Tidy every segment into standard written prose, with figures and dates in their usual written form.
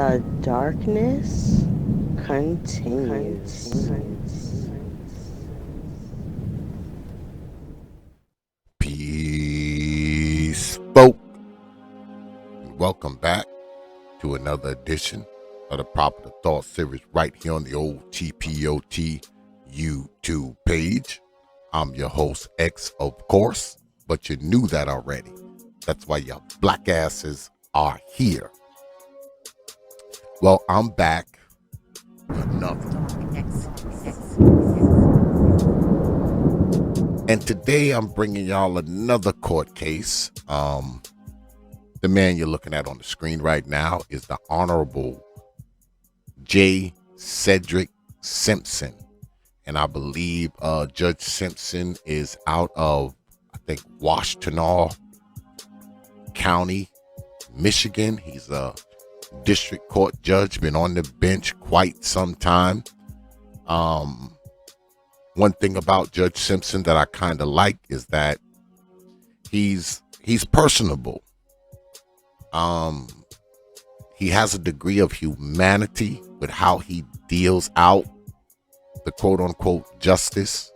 The darkness continues. Peace, folk. Welcome back to another edition of the Proper Thought series right here on the old T.P.O.T YouTube page. I'm your host, X, of course, but you knew that already. That's why your black asses are here. Well, I'm back with another. And today I'm bringing y'all another court case. The man you're looking at on the screen right now is the Honorable J. Cedric Simpson. And I believe Judge Simpson is out of, I think, Washtenaw County, Michigan. He's a district court judge, been on the bench quite some time. One thing about Judge Simpson that I kind of like is that he's personable. He has a degree of humanity with how he deals out the quote unquote justice.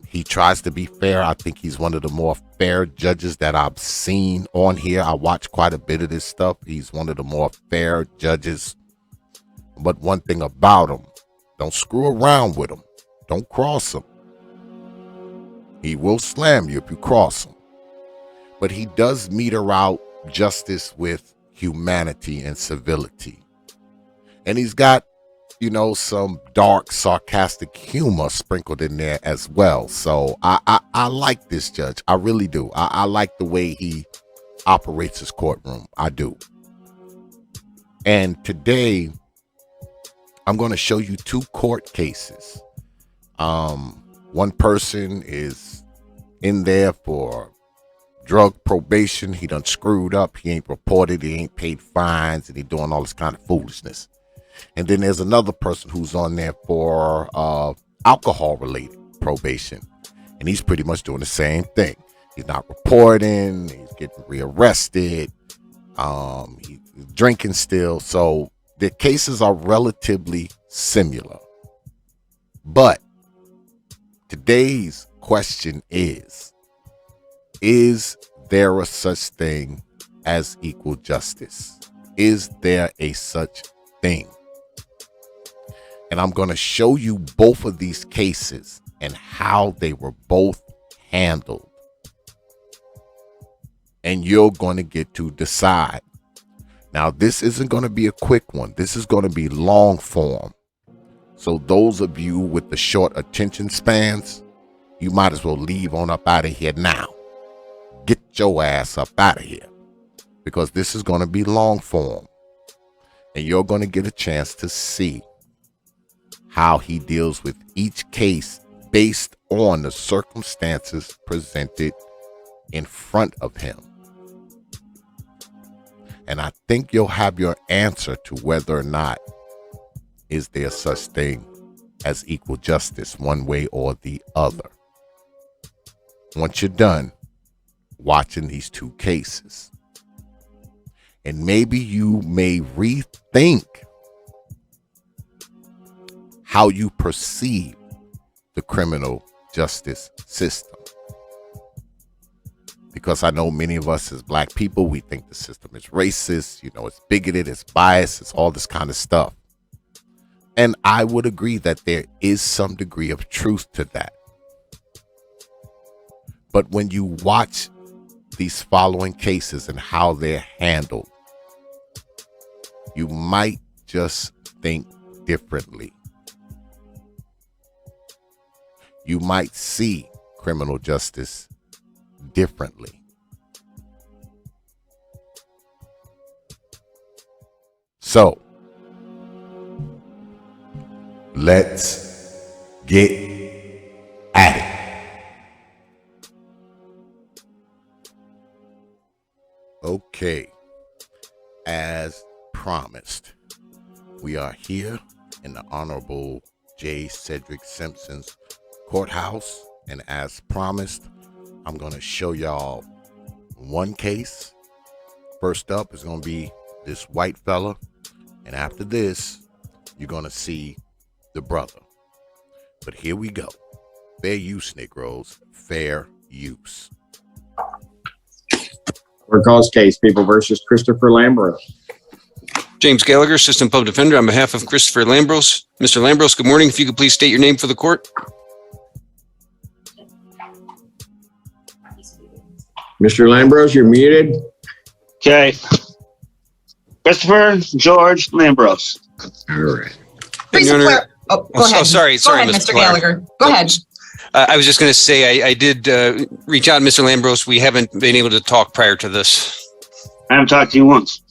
He tries to be fair. I think he's one of the more fair judges that I've seen on here. I watch quite a bit of this stuff. He's one of the more fair judges. But one thing about him, don't screw around with him. Don't cross him. He will slam you if you cross him. But he does meter out justice with humanity and civility. And he's got, some dark, sarcastic humor sprinkled in there as well. So I like this judge. I really do. I like the way he operates his courtroom. I do. And today, I'm going to show you two court cases. One person is in there for drug probation. He done screwed up. He ain't reported. He ain't paid fines, and he doing all this kind of foolishness. And then there's another person who's on there for alcohol-related probation, and he's pretty much doing the same thing. He's not reporting. He's getting rearrested. He's drinking still. So the cases are relatively similar. But today's question is there a such thing as equal justice? Is there a such thing? And I'm going to show you both of these cases and how they were both handled. And you're going to get to decide. Now, this isn't going to be a quick one. This is going to be long form. So those of you with the short attention spans, you might as well leave on up out of here now. Get your ass up out of here, because this is going to be long form. And you're going to get a chance to see how he deals with each case based on the circumstances presented in front of him. And I think you'll have your answer to whether or not is there such thing as equal justice one way or the other. Once you're done watching these two cases, and maybe you may rethink how you perceive the criminal justice system. Because I know many of us as black people, we think the system is racist, it's bigoted, it's biased, it's all this kind of stuff. And I would agree that there is some degree of truth to that. But when you watch these following cases and how they're handled, you might just think differently. You might see criminal justice differently. So, let's get at it. Okay, as promised, we are here in the Honorable J. Cedric Simpson's courthouse, and as promised, I'm going to show y'all one case. First up is going to be this white fella, and after this, you're going to see the brother. But here we go. Fair use, Negroes. Fair use. For cause case, People versus Christopher Lambros. James Gallagher, Assistant Public Defender, on behalf of Christopher Lambros. Mr. Lambros, good morning. If you could please state your name for the court. Mr. Lambros, you're muted. Okay. Christopher George Lambros. All right. Your Honor- Go ahead. Sorry, Go ahead, Mr. Mr. Gallagher. Go ahead. I was just going to say I did reach out to Mr. Lambros. We haven't been able to talk prior to this. I haven't talked to you once.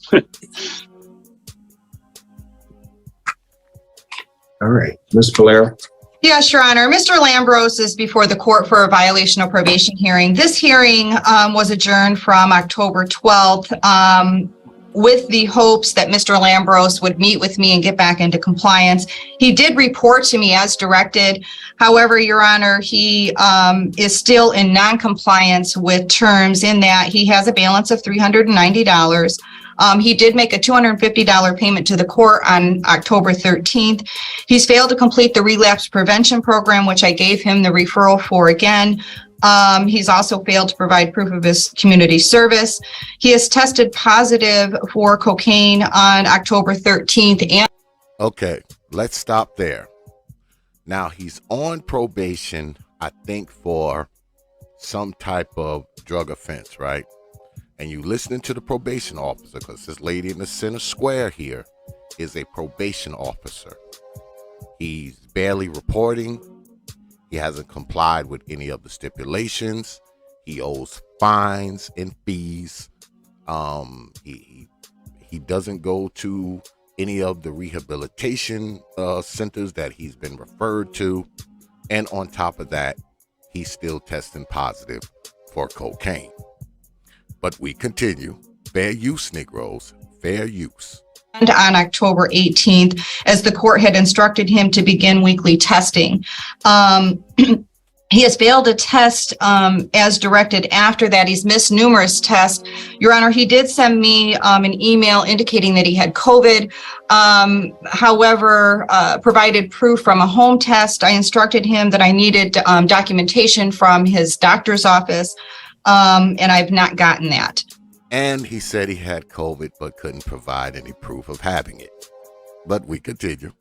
All right. Ms. Valera. Yes, Your Honor. Mr. Lambros is before the court for a violation of probation hearing. This hearing was adjourned from October 12th with the hopes that Mr. Lambros would meet with me and get back into compliance. He did report to me as directed. However, Your Honor, he is still in non-compliance with terms in that he has a balance of $390. He did make a $250 payment to the court on October 13th. He's failed to complete the relapse prevention program, which I gave him the referral for again. He's also failed to provide proof of his community service. He has tested positive for cocaine on October 13th. And Okay, let's stop there. Now, he's on probation, I think, for some type of drug offense, right? And you listening to the probation officer, because this lady in the center square here is a probation officer. He's barely reporting. He hasn't complied with any of the stipulations. He owes fines and fees. He doesn't go to any of the rehabilitation centers that he's been referred to. And on top of that, he's still testing positive for cocaine. But we continue. Fair use, Negroes. Fair use. on October 18th, as the court had instructed him to begin weekly testing. He has failed to test as directed after that. He's missed numerous tests. Your Honor, he did send me an email indicating that he had COVID. However, provided proof from a home test. I instructed him that I needed documentation from his doctor's office, and I've not gotten that. And he said he had COVID but couldn't provide any proof of having it. But we continue.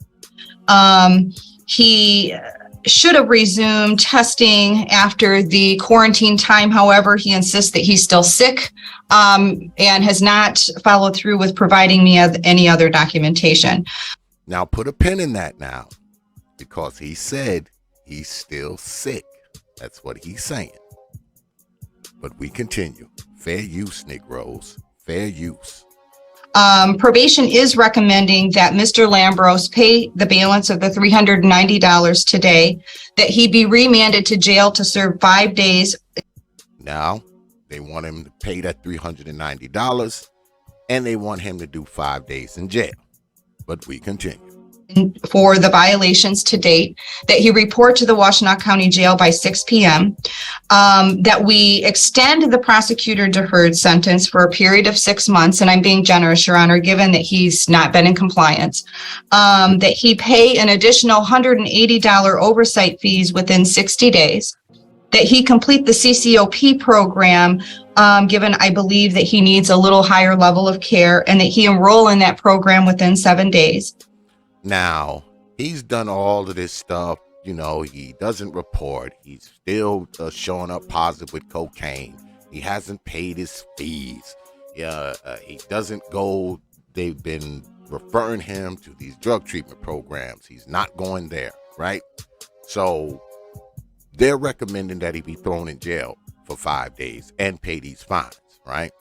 He should have resumed testing after the quarantine time. However, he insists that he's still sick and has not followed through with providing me any other documentation. Now put a pin in that now, because he said he's still sick. That's what he's saying. But we continue. Fair use, Negroes. Fair use. Probation is recommending that Mr. Lambros pay the balance of the $390 today, that he be remanded to jail to serve 5 days. Now, they want him to pay that $390, and they want him to do 5 days in jail. But we continue. For the violations to date, that he report to the Washtenaw County Jail by 6 p.m., that we extend the prosecutor deferred sentence for a period of 6 months, and I'm being generous, Your Honor, given that he's not been in compliance, that he pay an additional $180 oversight fees within 60 days, that he complete the CCOP program, given I believe that he needs a little higher level of care, and that he enroll in that program within 7 days. Now, he's done all of this stuff. You know, he doesn't report. He's still showing up positive with cocaine. He hasn't paid his fees. He doesn't go. They've been referring him to these drug treatment programs. He's not going there, right? So they're recommending that he be thrown in jail for 5 days and pay these fines, right?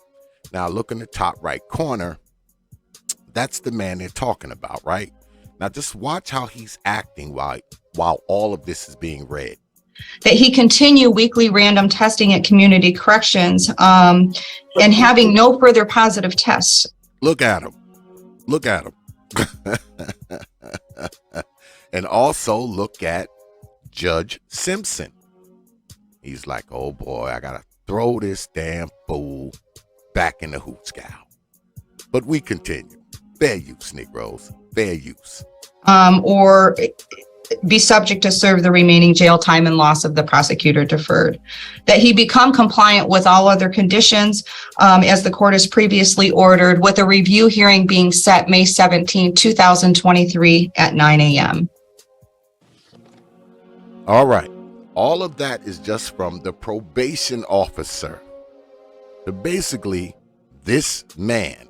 Now, look in the top right corner. That's the man they're talking about, right? Now, just watch how he's acting while all of this is being read. That he continue weekly random testing at community corrections and having no further positive tests. Look at him. Look at him. And also look at Judge Simpson. He's like, oh boy, I got to throw this damn fool back in the hoot scow. But we continue. Fair use, Negroes. Fair use. Or be subject to serve the remaining jail time and loss of the prosecutor deferred. That he become compliant with all other conditions, as the court has previously ordered, with a review hearing being set May 17, 2023 at 9 a.m. All right. All of that is just from the probation officer. So basically, this man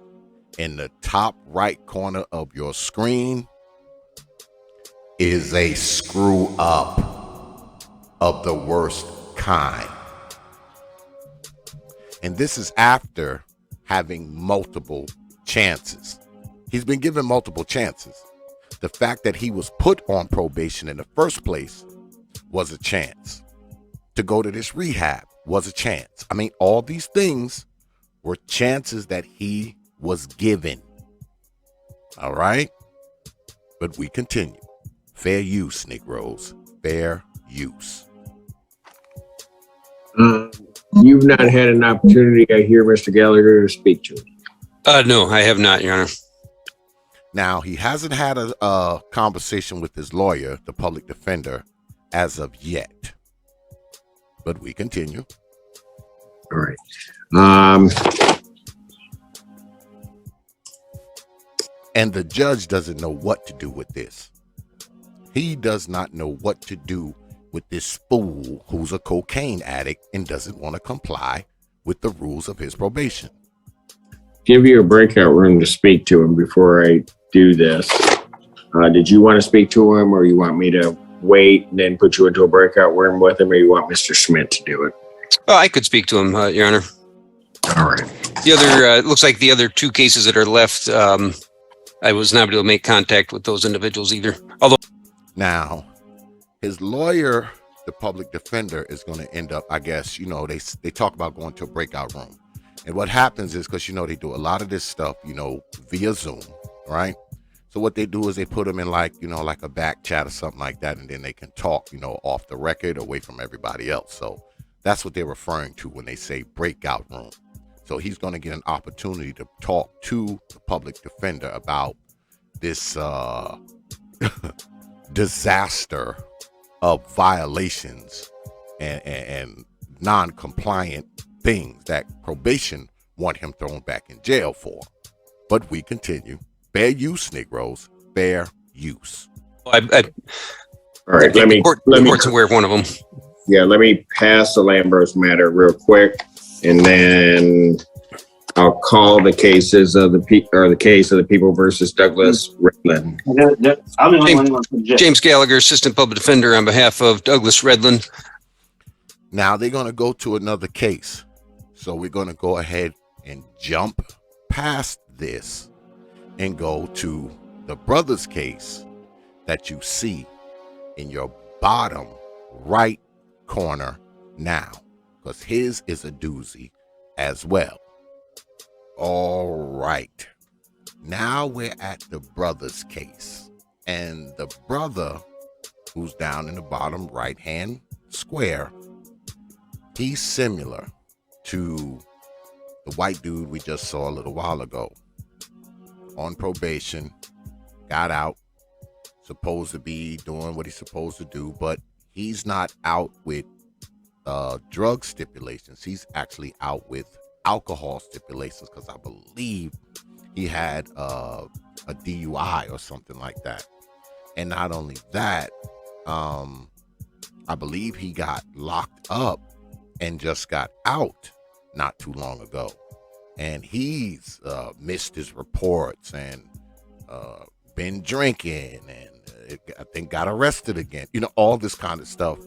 in the top right corner of your screen is a screw up of the worst kind. And this is after having multiple chances. He's been given multiple chances. The fact that he was put on probation in the first place was a chance. To go to this rehab was a chance. I mean, all these things were chances that he was given. All right? But we continue. Fair use, Negroes. Fair use. You've not had an opportunity, I hear, Mr. Gallagher, to speak to him. No, I have not, Your Honor. Now, he hasn't had a conversation with his lawyer, the public defender, as of yet. But we continue. All right. And the judge doesn't know what to do with this. He does not know what to do with this fool who's a cocaine addict and doesn't want to comply with the rules of his probation. Give you a breakout room to speak to him before I do this. Did you want to speak to him, or you want me to wait and then put you into a breakout room with him, or you want Mr. Schmidt to do it? Oh, I could speak to him, Your Honor. All right. The other, looks like the other two cases that are left, I was not able to make contact with those individuals either. Although Now, his lawyer, the public defender, is going to end up, I guess, they talk about going to a breakout room. And what happens is, because, they do a lot of this stuff, via Zoom, right? So what they do is they put them in like a back chat or something like that, and then they can talk, off the record, away from everybody else. So that's what they're referring to when they say breakout room. So he's going to get an opportunity to talk to the public defender about this disaster of violations and non-compliant things that probation want him thrown back in jail for. But we continue. Fair use, Negroes. Fair use. All right. Let me. court's aware of one of them. Yeah. Let me pass the Lambros matter real quick, and then I'll call the cases of the case of the people versus Douglas Redland. I'm the only one who wants to object. James Gallagher, Assistant Public Defender on behalf of Douglas Redland. Now they're going to go to another case. So we're going to go ahead and jump past this and go to the brother's case that you see in your bottom right corner now, because his is a doozy as well. All right. Now we're at the brother's case, and the brother who's down in the bottom right hand square, he's similar to the white dude we just saw a little while ago. On probation, got out, supposed to be doing what he's supposed to do, but he's not out with drug stipulations. He's actually out with alcohol stipulations, because I believe he had a DUI or something like that. And not only that, I believe he got locked up and just got out not too long ago. And he's missed his reports and been drinking, and I think got arrested again. All this kind of stuff.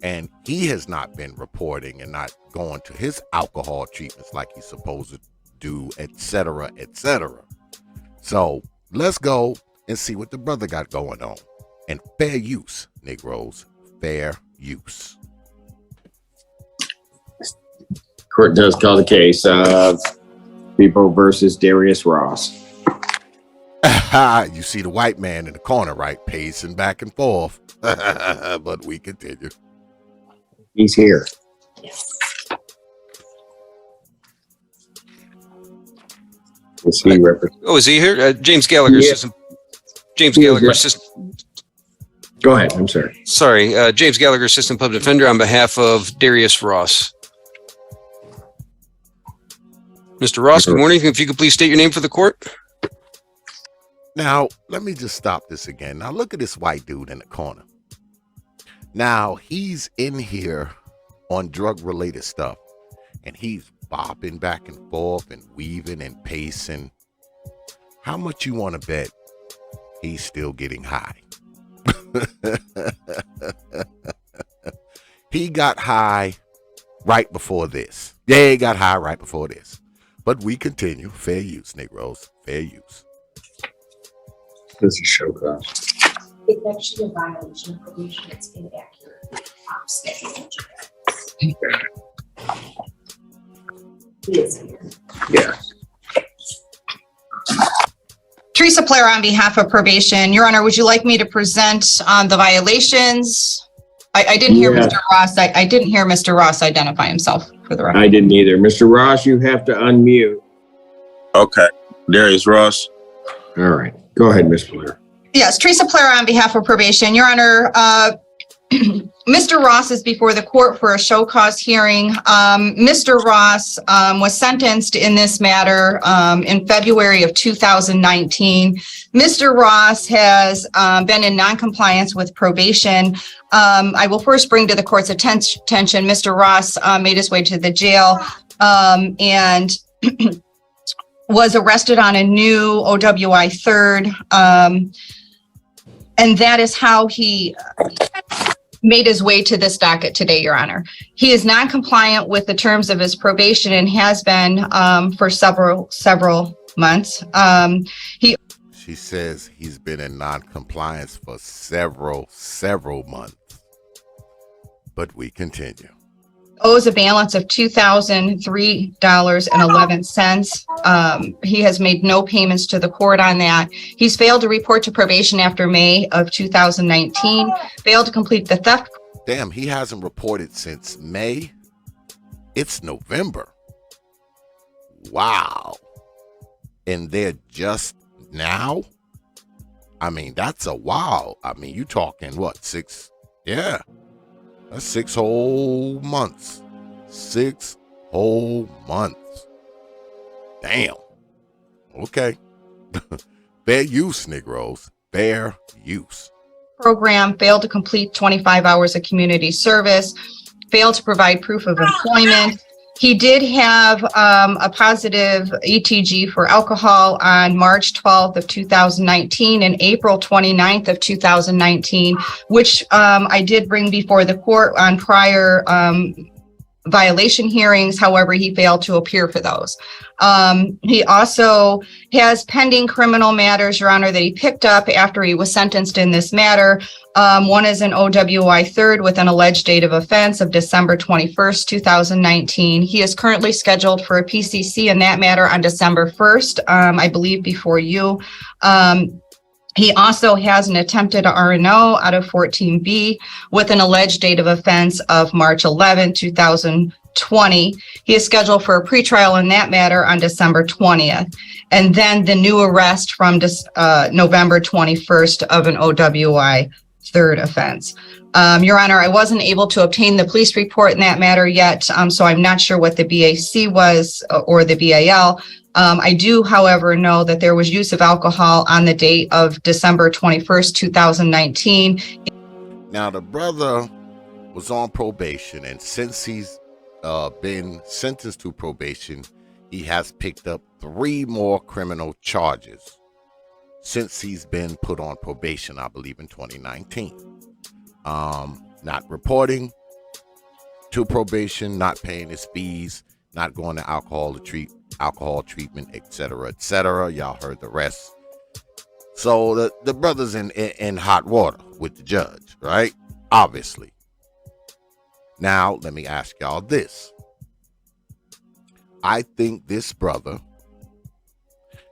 And he has not been reporting and not going to his alcohol treatments like he's supposed to do, etc., etc. So let's go and see what the brother got going on. And fair use, Negroes, fair use. Court does call the case of people versus Darius Ross. You see the white man in the corner, right? Pacing back and forth. But we continue. He's here. Is he represent? Oh, is he here? James Gallagher, Yeah. Assistant. James He is Gallagher, rep- Assistant. Go ahead. I'm sorry. Sorry, James Gallagher, Assistant Public Defender, on behalf of Darius Ross. Mr. Ross, good morning. If you could please state your name for the court. Now, let me just stop this again. Now, look at this white dude in the corner. Now, he's in here on drug-related stuff, and he's bopping back and forth and weaving and pacing. How much you want to bet he's still getting high? He got high right before this. Yeah, he got high right before this. But we continue. Fair use, Negroes. Fair use. This is show cause. It's actually a violation of probation. It's inaccurate. He is here. Yeah. Teresa Player on behalf of probation. Your Honor, would you like me to present the violations? I didn't hear Yeah. Mr. Ross. I didn't hear Mr. Ross identify himself for the record. I didn't either. Mr. Ross, you have to unmute. Okay. Darius Ross. All right. Go ahead, Ms. Blair. Yes, Teresa Player on behalf of probation. Your Honor, Mr. Ross is before the court for a show cause hearing. Mr. Ross was sentenced in this matter in February of 2019. Mr. Ross has been in noncompliance with probation. I will first bring to the court's attention, Mr. Ross made his way to the jail and was arrested on a new OWI 3rd. And that is how he made his way to this docket today, Your Honor. He is non-compliant with the terms of his probation and has been for several months. She says he's been in non-compliance for several months. But we continue. Owes a balance of $2,003.11. He has made no payments to the court on that. He's failed to report to probation after May of 2019, failed to complete the theft. Damn, he hasn't reported since May. It's November. Wow. And they're just now? I mean, that's a wow. I mean, you talking what, 6? Yeah. That's 6 whole months. 6 whole months. Damn. Okay. Fair use, Negroes. Fair use. Program, failed to complete 25 hours of community service, failed to provide proof of employment. He did have a positive ETG for alcohol on March 12th of 2019 and April 29th of 2019, which I did bring before the court on prior violation hearings. However, he failed to appear for those. He also has pending criminal matters, Your Honor, that he picked up after he was sentenced in this matter. One is an OWI 3rd with an alleged date of offense of December 21st, 2019. He is currently scheduled for a PCC in that matter on December 1st, I believe before you. He also has an attempted RNO out of 14B with an alleged date of offense of March 11, 2020. He is scheduled for a pretrial in that matter on December 20th. And then the new arrest from November 21st of an OWI 3rd offense. Your Honor, I wasn't able to obtain the police report in that matter yet, so I'm not sure what the BAC was or the BAL. I do, however, know that there was use of alcohol on the date of December 21st, 2019. Now, the brother was on probation, and since he's been sentenced to probation, he has picked up 3 more criminal charges since he's been put on probation, I believe in 2019. Not reporting to probation, not paying his fees, not going to alcohol treatment, etc., etc. Y'all heard the rest. So the brother's in hot water with the judge, right? Obviously. Now, let me ask y'all this. I think this brother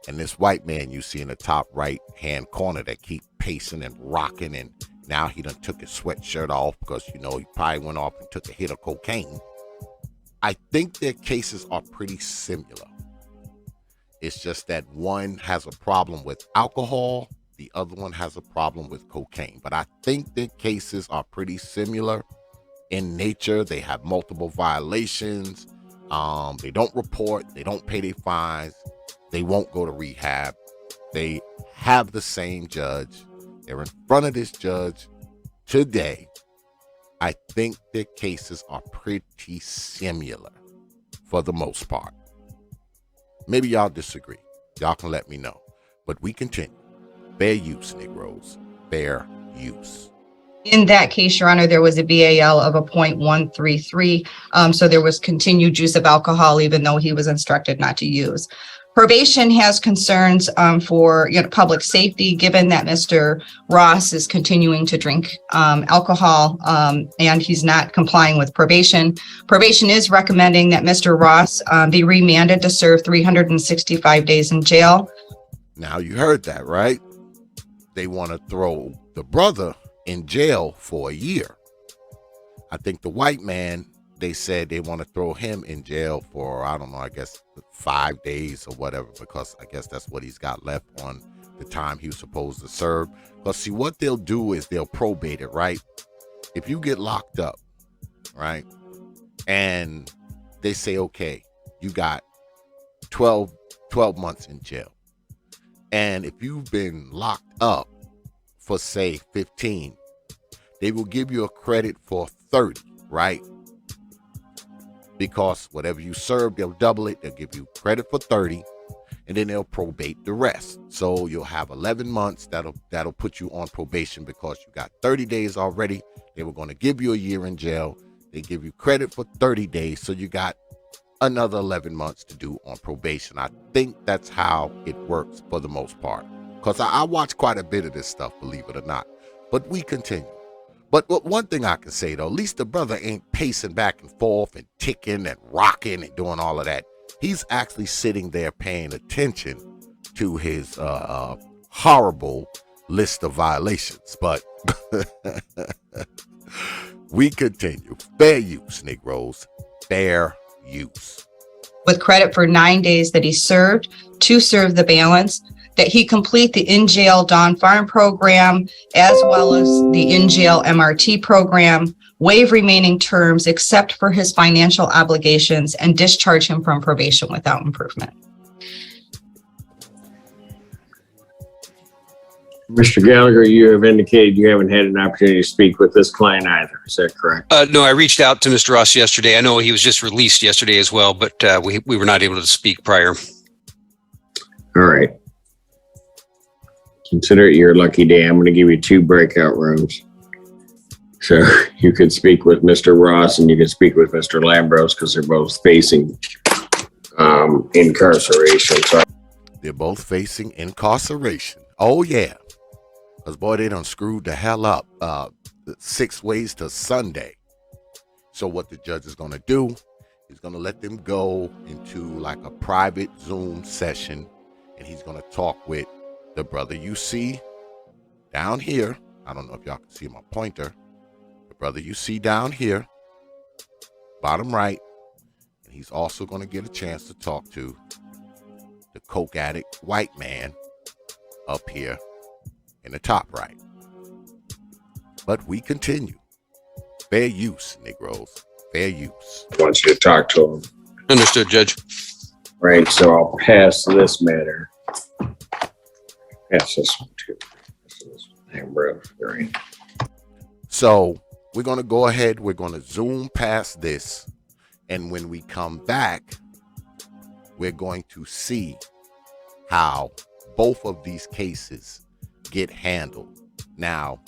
and this white man you see in the top right hand corner that keep pacing and rocking, and now he done took his sweatshirt off because, you know, he probably went off and took a hit of cocaine. I think their cases are pretty similar. It's just that one has a problem with alcohol, the other one has a problem with cocaine. But I think the cases are pretty similar in nature. They have multiple violations. They don't report. They don't pay their fines. They won't go to rehab. They have the same judge. They're in front of this judge today. I think their cases are pretty similar for the most part. Maybe y'all disagree. Y'all can let me know. But we continue. Fair use, Negroes. Fair use. In that case, Your Honor, there was a BAL of a 0.133. So there was continued use of alcohol, even though he was instructed not to use. Probation has concerns for public safety, given that Mr. Ross is continuing to drink alcohol and he's not complying with probation. Probation is recommending that Mr. Ross be remanded to serve 365 days in jail. Now you heard that, right? They want to throw the brother in jail for a year. I think the white man, they said they want to throw him in jail for, I don't know, I guess 5 days or whatever, because I guess that's what he's got left on the time he was supposed to serve. But see, what they'll do is they'll probate it, right? If you get locked up, right, and they say, okay, you got 12 months in jail. And if you've been locked up for, say, 15, they will give you a credit for 30, right? Because whatever you serve, they'll double it. They'll give you credit for 30, and then they'll probate the rest. So you'll have 11 months. That'll put you on probation because you got 30 days already. They were going to give you a year in jail. They give you credit for 30 days. So you got another 11 months to do on probation. I think that's how it works for the most part. Because I watch quite a bit of this stuff, believe it or not. But we continue. But one thing I can say, though, at least the brother ain't pacing back and forth and ticking and rocking and doing all of that. He's actually sitting there paying attention to his horrible list of violations. But we continue. Fair use, Negroes. Fair use. With credit for 9 days that he served to serve the balance, that he complete the in-jail Dawn Farm program, as well as the in-jail MRT program, waive remaining terms except for his financial obligations, and discharge him from probation without improvement. Mr. Gallagher, you have indicated you haven't had an opportunity to speak with this client either. Is that correct? No, I reached out to Mr. Ross yesterday. I know he was just released yesterday as well, but we were not able to speak prior. All right. Consider it your lucky day. I'm going to give you 2 breakout rooms. So you could speak with Mr. Ross and you can speak with Mr. Lambros because they're both facing incarceration. So they're both facing incarceration. Oh, yeah. Because, boy, they done screwed the hell up 6 ways to Sunday. So what the judge is going to do is going to let them go into like a private Zoom session, and he's going to talk with the brother you see down here. I don't know if y'all can see my pointer. The brother you see down here, bottom right. And he's also going to get a chance to talk to the coke addict white man up here in the top right. But we continue. Fair use, Negroes. Fair use. I want you to talk to him. Understood, Judge. Right, so I'll pass this matter. Pass this one too. Right. So we're going to go ahead. We're going to zoom past this. And when we come back, we're going to see how both of these cases get handled. Now,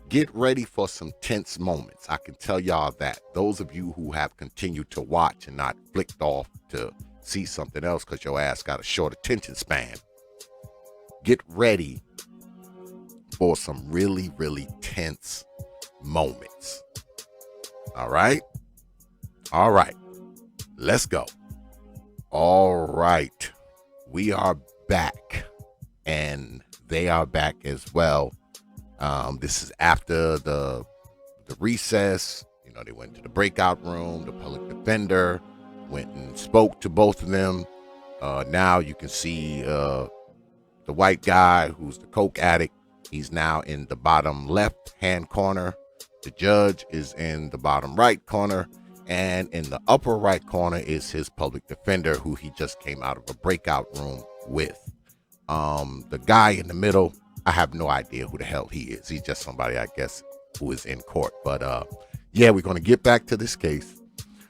get ready for some tense moments. I can tell y'all that. Those of you who have continued to watch and not flicked off to see something else because your ass got a short attention span, get ready for some really, really tense moments. All right? All right. Let's go. All right. We are back, and they are back as well. This is after the recess. You know, they went to the breakout room. The public defender went and spoke to both of them. Now you can see the white guy who's the coke addict. He's now in the bottom left hand corner. The judge is in the bottom right corner. And in the upper right corner is his public defender, who he just came out of a breakout room with. The guy in the middle, I have no idea who the hell he is. He's just somebody, I guess, who is in court. But yeah, we're going to get back to this case.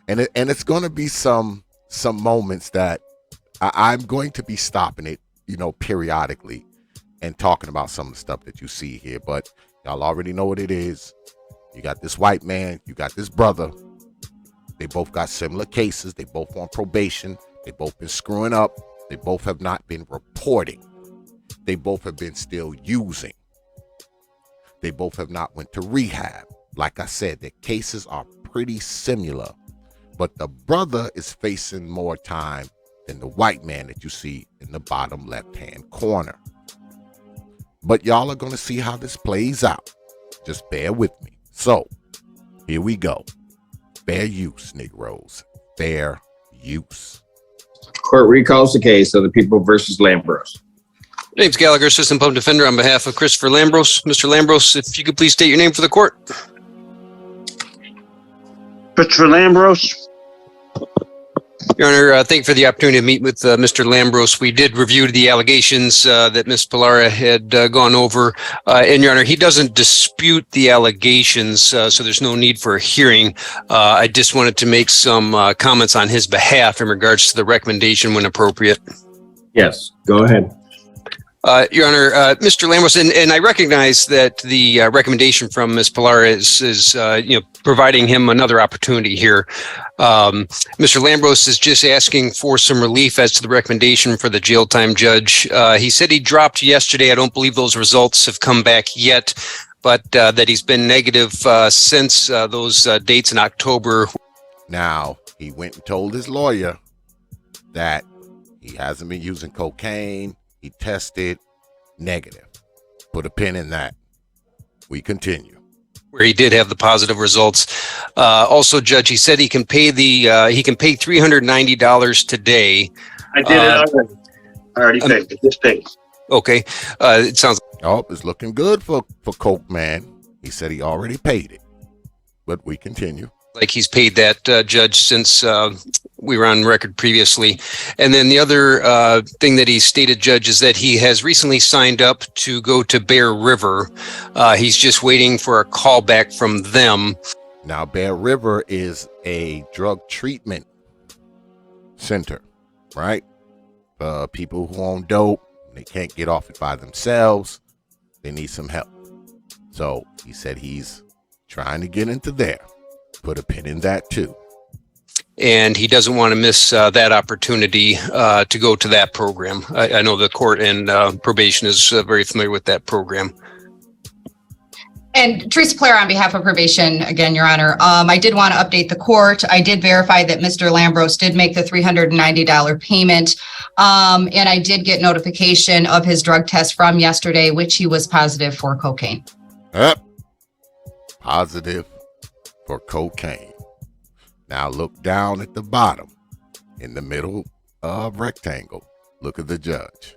And it's going to be some moments that I'm going to be stopping it, periodically and talking about some of the stuff that you see here. But y'all already know what it is. You got this white man, you got this brother. They both got similar cases. They both on probation. They both been screwing up. They both have not been reporting. They both have been still using. They both have not went to rehab. Like I said, their cases are pretty similar. But the brother is facing more time than the white man that you see in the bottom left-hand corner. But y'all are going to see how this plays out. Just bear with me. So, here we go. Fair use, Negroes. Fair use. Court recalls the case of the People versus Lambros. James Gallagher, Assistant Public Defender on behalf of Christopher Lambros. Mr. Lambros, if you could please state your name for the court. Christopher Lambros. Your Honor, thank you for the opportunity to meet with Mr. Lambros. We did review the allegations that Ms. Pilara had gone over. And Your Honor, he doesn't dispute the allegations, so there's no need for a hearing. I just wanted to make some comments on his behalf in regards to the recommendation when appropriate. Yes, go ahead. Your Honor, Mr. Lambros, and I recognize that the recommendation from Ms. Pilara is providing him another opportunity here. Mr. Lambros is just asking for some relief as to the recommendation for the jail time judge. He said he dropped yesterday. I don't believe those results have come back yet, but that he's been negative since those dates in October. Now, he went and told his lawyer that he hasn't been using cocaine. He tested negative. Put a pin in that. We continue. Where he did have the positive results. Also, Judge, he said he can pay $390 today. I did it already. I already paid it. This paid. Okay. It sounds. Oh, it's looking good for Coke Man. He said he already paid it. But we continue. Like he's paid that, Judge, since we were on record previously. And then the other thing that he stated, Judge, is that he has recently signed up to go to Bear River. He's just waiting for a call back from them. Now, Bear River is a drug treatment center, right? People who own dope, they can't get off it by themselves. They need some help. So he said he's trying to get into there. Put a pin in that too. And he doesn't want to miss that opportunity to go to that program. I know the court and probation is very familiar with that program. And Teresa Pilara on behalf of probation, again, Your Honor, I did want to update the court. I did verify that Mr. Lambros did make the $390 payment. And I did get notification of his drug test from yesterday, which he was positive for cocaine. Yep. Positive for cocaine. Now look down at the bottom in the middle of rectangle. Look at the judge.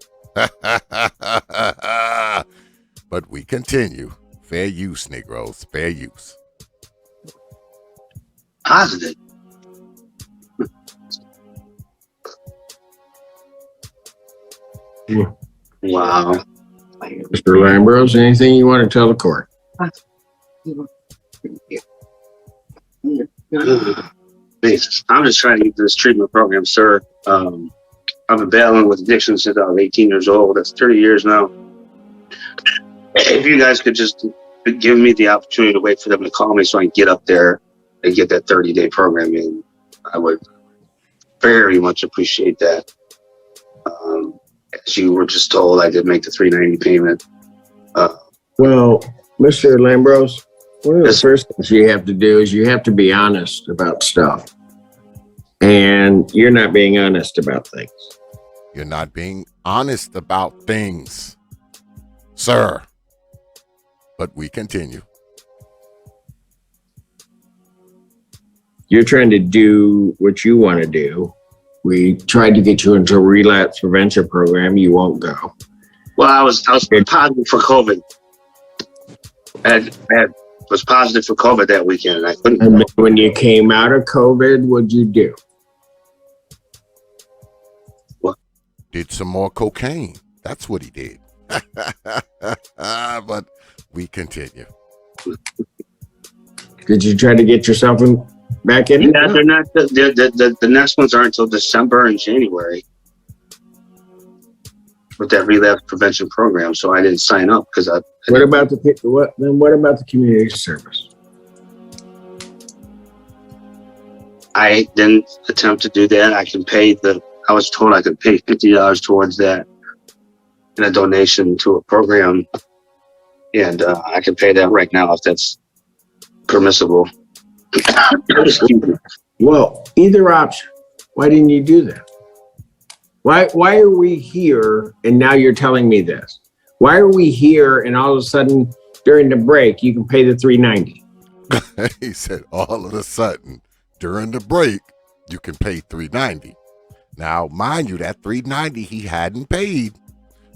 But we continue. Fair use, Negroes. Fair use. Positive. Wow. Mr. Lambros, anything you want to tell the court? Jesus. I'm just trying to get this treatment program, sir. I've been battling with addiction since I was 18 years old. That's 30 years now. If you guys could just give me the opportunity to wait for them to call me so I can get up there and get that 30-day program in, I would very much appreciate that. As you were just told, I did make the $390 payment. Well, Mr. Lambros, one of the first things you have to do is you have to be honest about stuff. And you're not being honest about things. You're not being honest about things, sir. But we continue. You're trying to do what you want to do, We tried to get you into a relapse prevention program. You won't go. Well, I was positive for COVID. I was positive for COVID that weekend, and I couldn't. And when you came out of COVID, what'd you do? Did some more cocaine. That's what he did. But we continue. Did you try to get yourself back in? Yeah, they're not. The next ones aren't until December and January with that relapse prevention program. So I didn't sign up because I. What about the community service? I didn't attempt to do that. I was told I could pay $50 towards that in a donation to a program, and I can pay that right now if that's permissible. Well, either option. Why didn't you do that? Why are we here and now you're telling me this? Why are we here and all of a sudden during the break you can pay the $3.90? He said all of a sudden during the break you can pay $3.90. Now, mind you, that $3.90 he hadn't paid,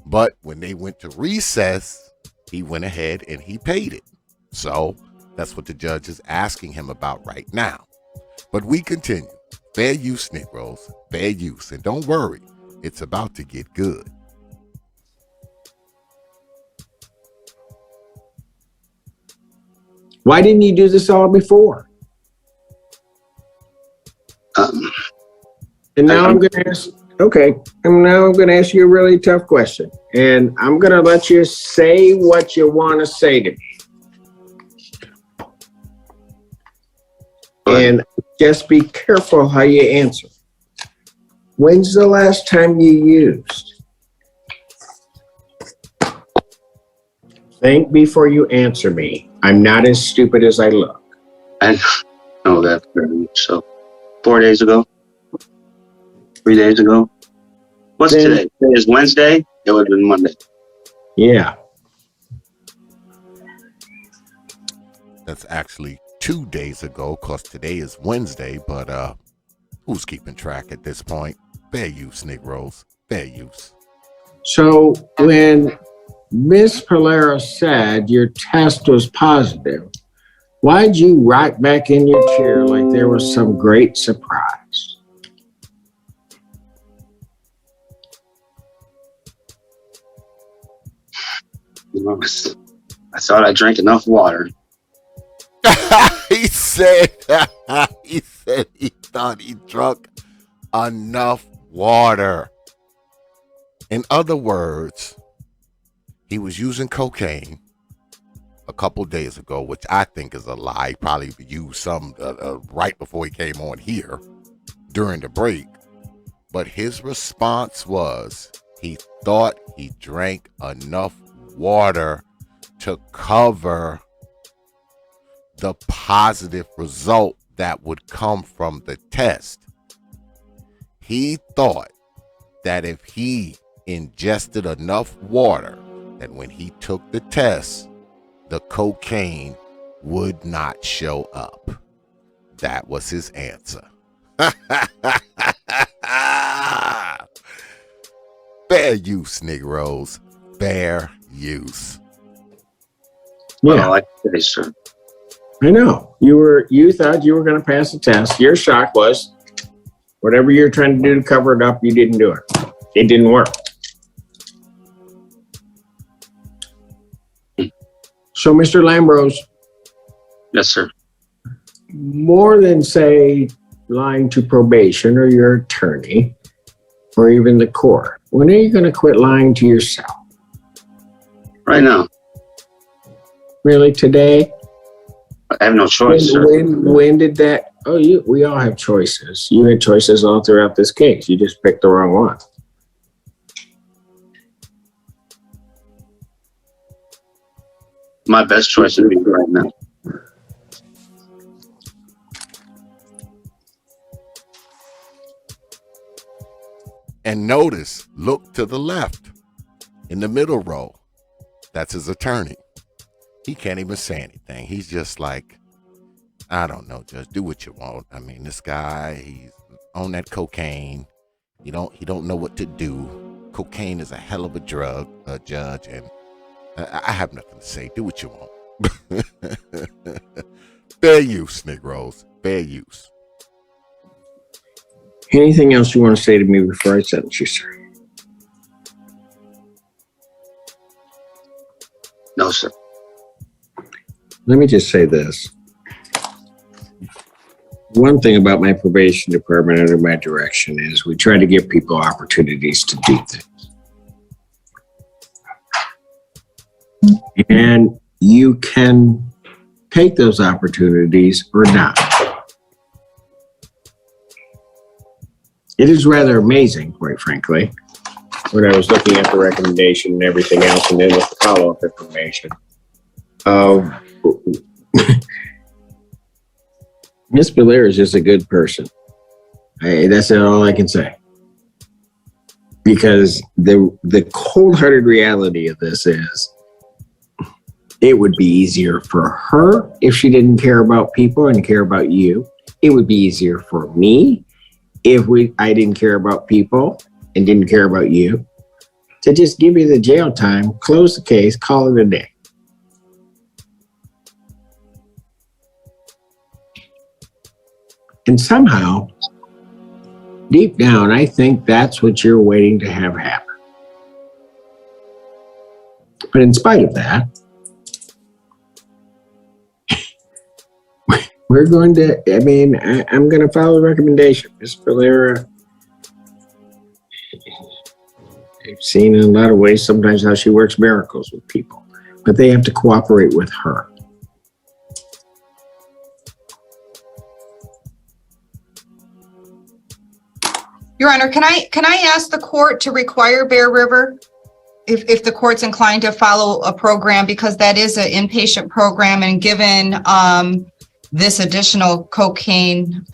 but when they went to recess, he went ahead and he paid it. So that's what the judge is asking him about right now. But we continue. Fair use, Negroes. Fair use. And don't worry, it's about to get good. Why didn't you do this all before? And now I'm going to ask, okay, and now I'm going to ask you a really tough question. And I'm going to let you say what you want to say to me. And just be careful how you answer. When's the last time you used? Think before you answer me. I'm not as stupid as I look. I know that very much. So 4 days ago, 3 days ago. What's today? Today is Wednesday. It would have been Monday. Yeah. That's actually 2 days ago, because today is Wednesday, but who's keeping track at this point? Fair use, Negroes. Fair use. So when Miss Polero said your test was positive, why'd you rock back in your chair like there was some great surprise? You know, I thought I drank enough water. he said he thought he drunk enough water. In other words, he was using cocaine a couple days ago, which I think is a lie. He probably used some right before he came on here during the break. But his response was he thought he drank enough water to cover the positive result that would come from the test. He thought that if he ingested enough water, that when he took the test, the cocaine would not show up. That was his answer. Fair use, Negroes. Fair use. Yeah, Well, like I say, sir. I know. You thought you were going to pass the test. Your shock was whatever you're trying to do to cover it up, you didn't do it. It didn't work. So, Mr. Lambrose, Yes, sir. more than say lying to probation or your attorney or even the court, when are you going to quit lying to yourself? Right now. Really, today? I have no choice, sir. When did that? Oh, we all have choices. You had choices all throughout this case. You just picked the wrong one. My best choice would be right now. And notice, look to the left in the middle row. That's his attorney. He can't even say anything. He's just like, I don't know, Judge, do what you want. I mean, this guy, he's on that cocaine. He don't know what to do. Cocaine is a hell of a drug, Judge, and I have nothing to say. Do what you want. Fair use, Negroes. Fair use. Anything else you want to say to me before I sentence you, sir? No, sir. Let me just say this. One thing about my probation department under my direction is we try to give people opportunities to do things. And you can take those opportunities or not. It is rather amazing, quite frankly, when I was looking at the recommendation and everything else, and then with the follow-up information. Miss Belair is just a good person. That's all I can say. Because the cold-hearted reality of this is it would be easier for her if she didn't care about people and care about you. It would be easier for me if I didn't care about people and didn't care about you, to just give you the jail time, close the case, call it a day. And somehow, deep down, I think that's what you're waiting to have happen. But in spite of that, we're going to, I'm going to follow the recommendation. Ms. Valera, I've seen in a lot of ways sometimes how she works miracles with people, but they have to cooperate with her. Your Honor, can I ask the court to require Bear River if the court's inclined to follow a program, because that is an inpatient program, and given this additional cocaine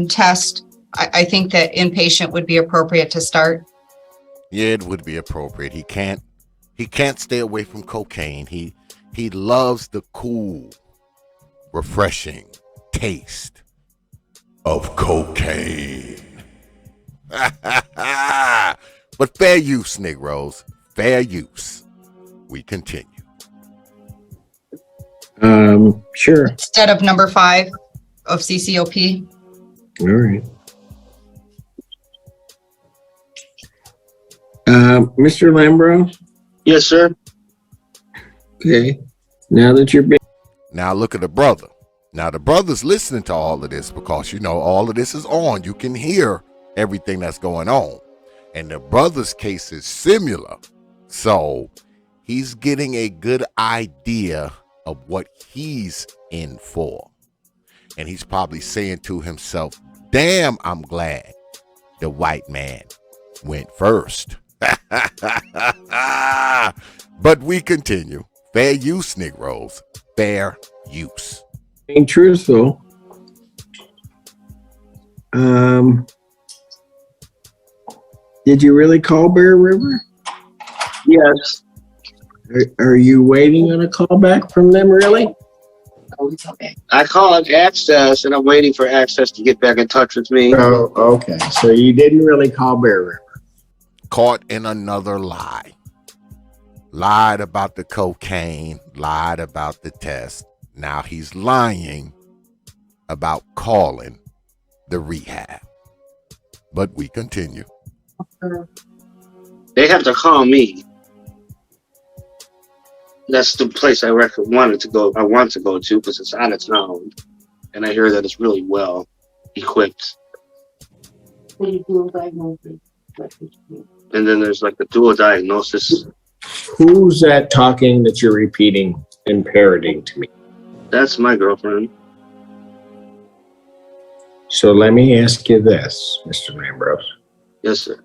test, I think that inpatient would be appropriate to start. Yeah, it would be appropriate. He can't stay away from cocaine. He loves the cool, refreshing taste of cocaine. But fair use, Negroes. Fair use. We continue. Sure. Instead of number 5 of CCOP. All right. Mr. Lambro? Yes, sir. Okay. Now that you're Now look at the brother. Now the brother's listening to all of this because, all of this is on. You can hear everything that's going on. And the brother's case is similar. So he's getting a good idea of what he's in for. And he's probably saying to himself, damn, I'm glad the white man went first. But we continue. Fair use, Negroes. Fair use. being truthful, did you really call Bear River? Yes. Are you waiting on a call back from them, really? I called Access, and I'm waiting for Access to get back in touch with me. Oh, okay. So you didn't really call Bear River. Caught in another lie. Lied about the cocaine, lied about the test. Now he's lying about calling the rehab. But we continue. They have to call me. That's the place I want to go to because it's out of town, and I hear that it's really well equipped. And then there's like the dual diagnosis. Who's that talking that you're repeating and parroting to me? That's my girlfriend. So let me ask you this, Mr. Lambros. Yes, sir.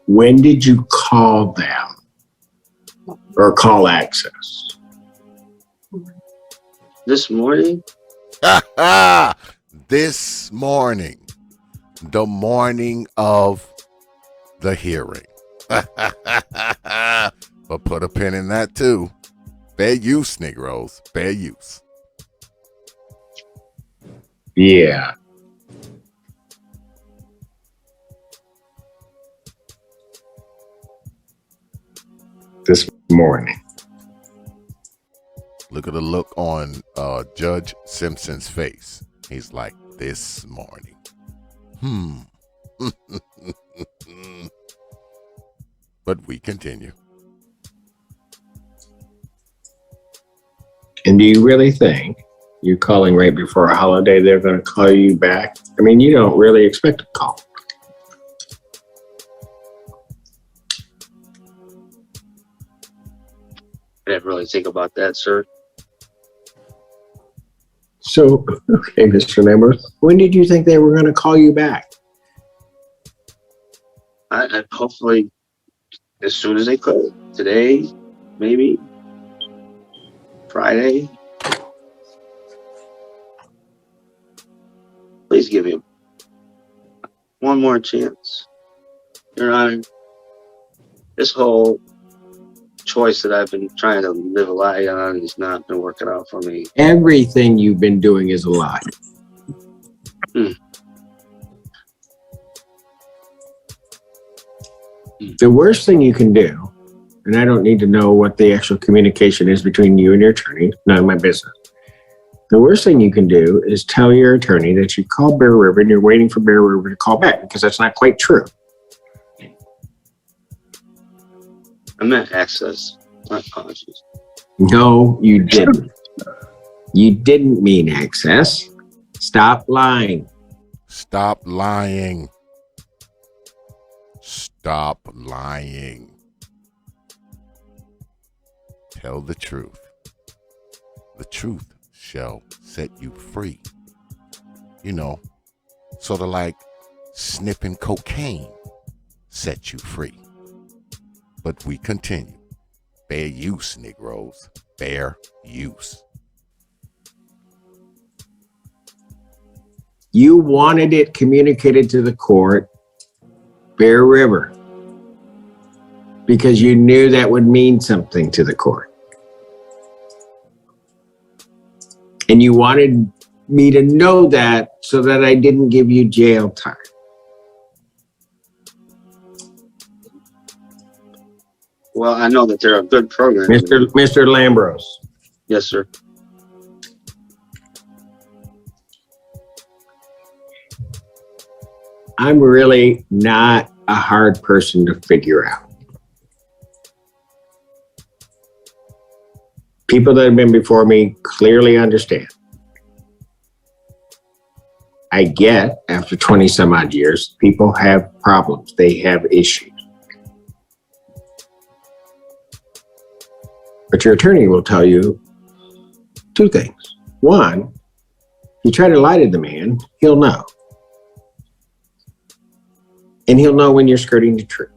When did you call them or call Access? This morning? This morning, the morning of the hearing. But put a pin in that too. Fair use, Negroes. Fair use. Yeah. morning. Look at the look on Judge Simpson's face. He's like, this morning. But we continue. And do you really think you calling right before a holiday, they're going to call you back? I mean, you don't really expect a call. I didn't really think about that, sir. So, okay, Mr. Lambert, when did you think they were going to call you back? I hopefully as soon as they could. Today, maybe Friday. Please give him one more chance. Your Honor, this whole choice that I've been trying to live a lie on has not been working out for me. Everything you've been doing is a lie. The worst thing you can do, and I don't need to know what the actual communication is between you and your attorney, none of my business. The worst thing you can do is tell your attorney that you called Bear River and you're waiting for Bear River to call back, because that's not quite true. I meant access. My apologies. No, you didn't. You didn't mean access. Stop lying. Stop lying. Stop lying. Tell the truth. The truth shall set you free. You know, sort of like sniffing cocaine set you free. But we continue. Fair use, Negroes. Fair use. You wanted it communicated to the court, Bear River, because you knew that would mean something to the court. And you wanted me to know that so that I didn't give you jail time. Well, I know that they're a good program. Mr. Lambros. Yes, sir. I'm really not a hard person to figure out. People that have been before me clearly understand. I get, after 20 some odd years, people have problems. They have issues. But your attorney will tell you two things. One, you try to lie to the man, he'll know. And he'll know when you're skirting the truth.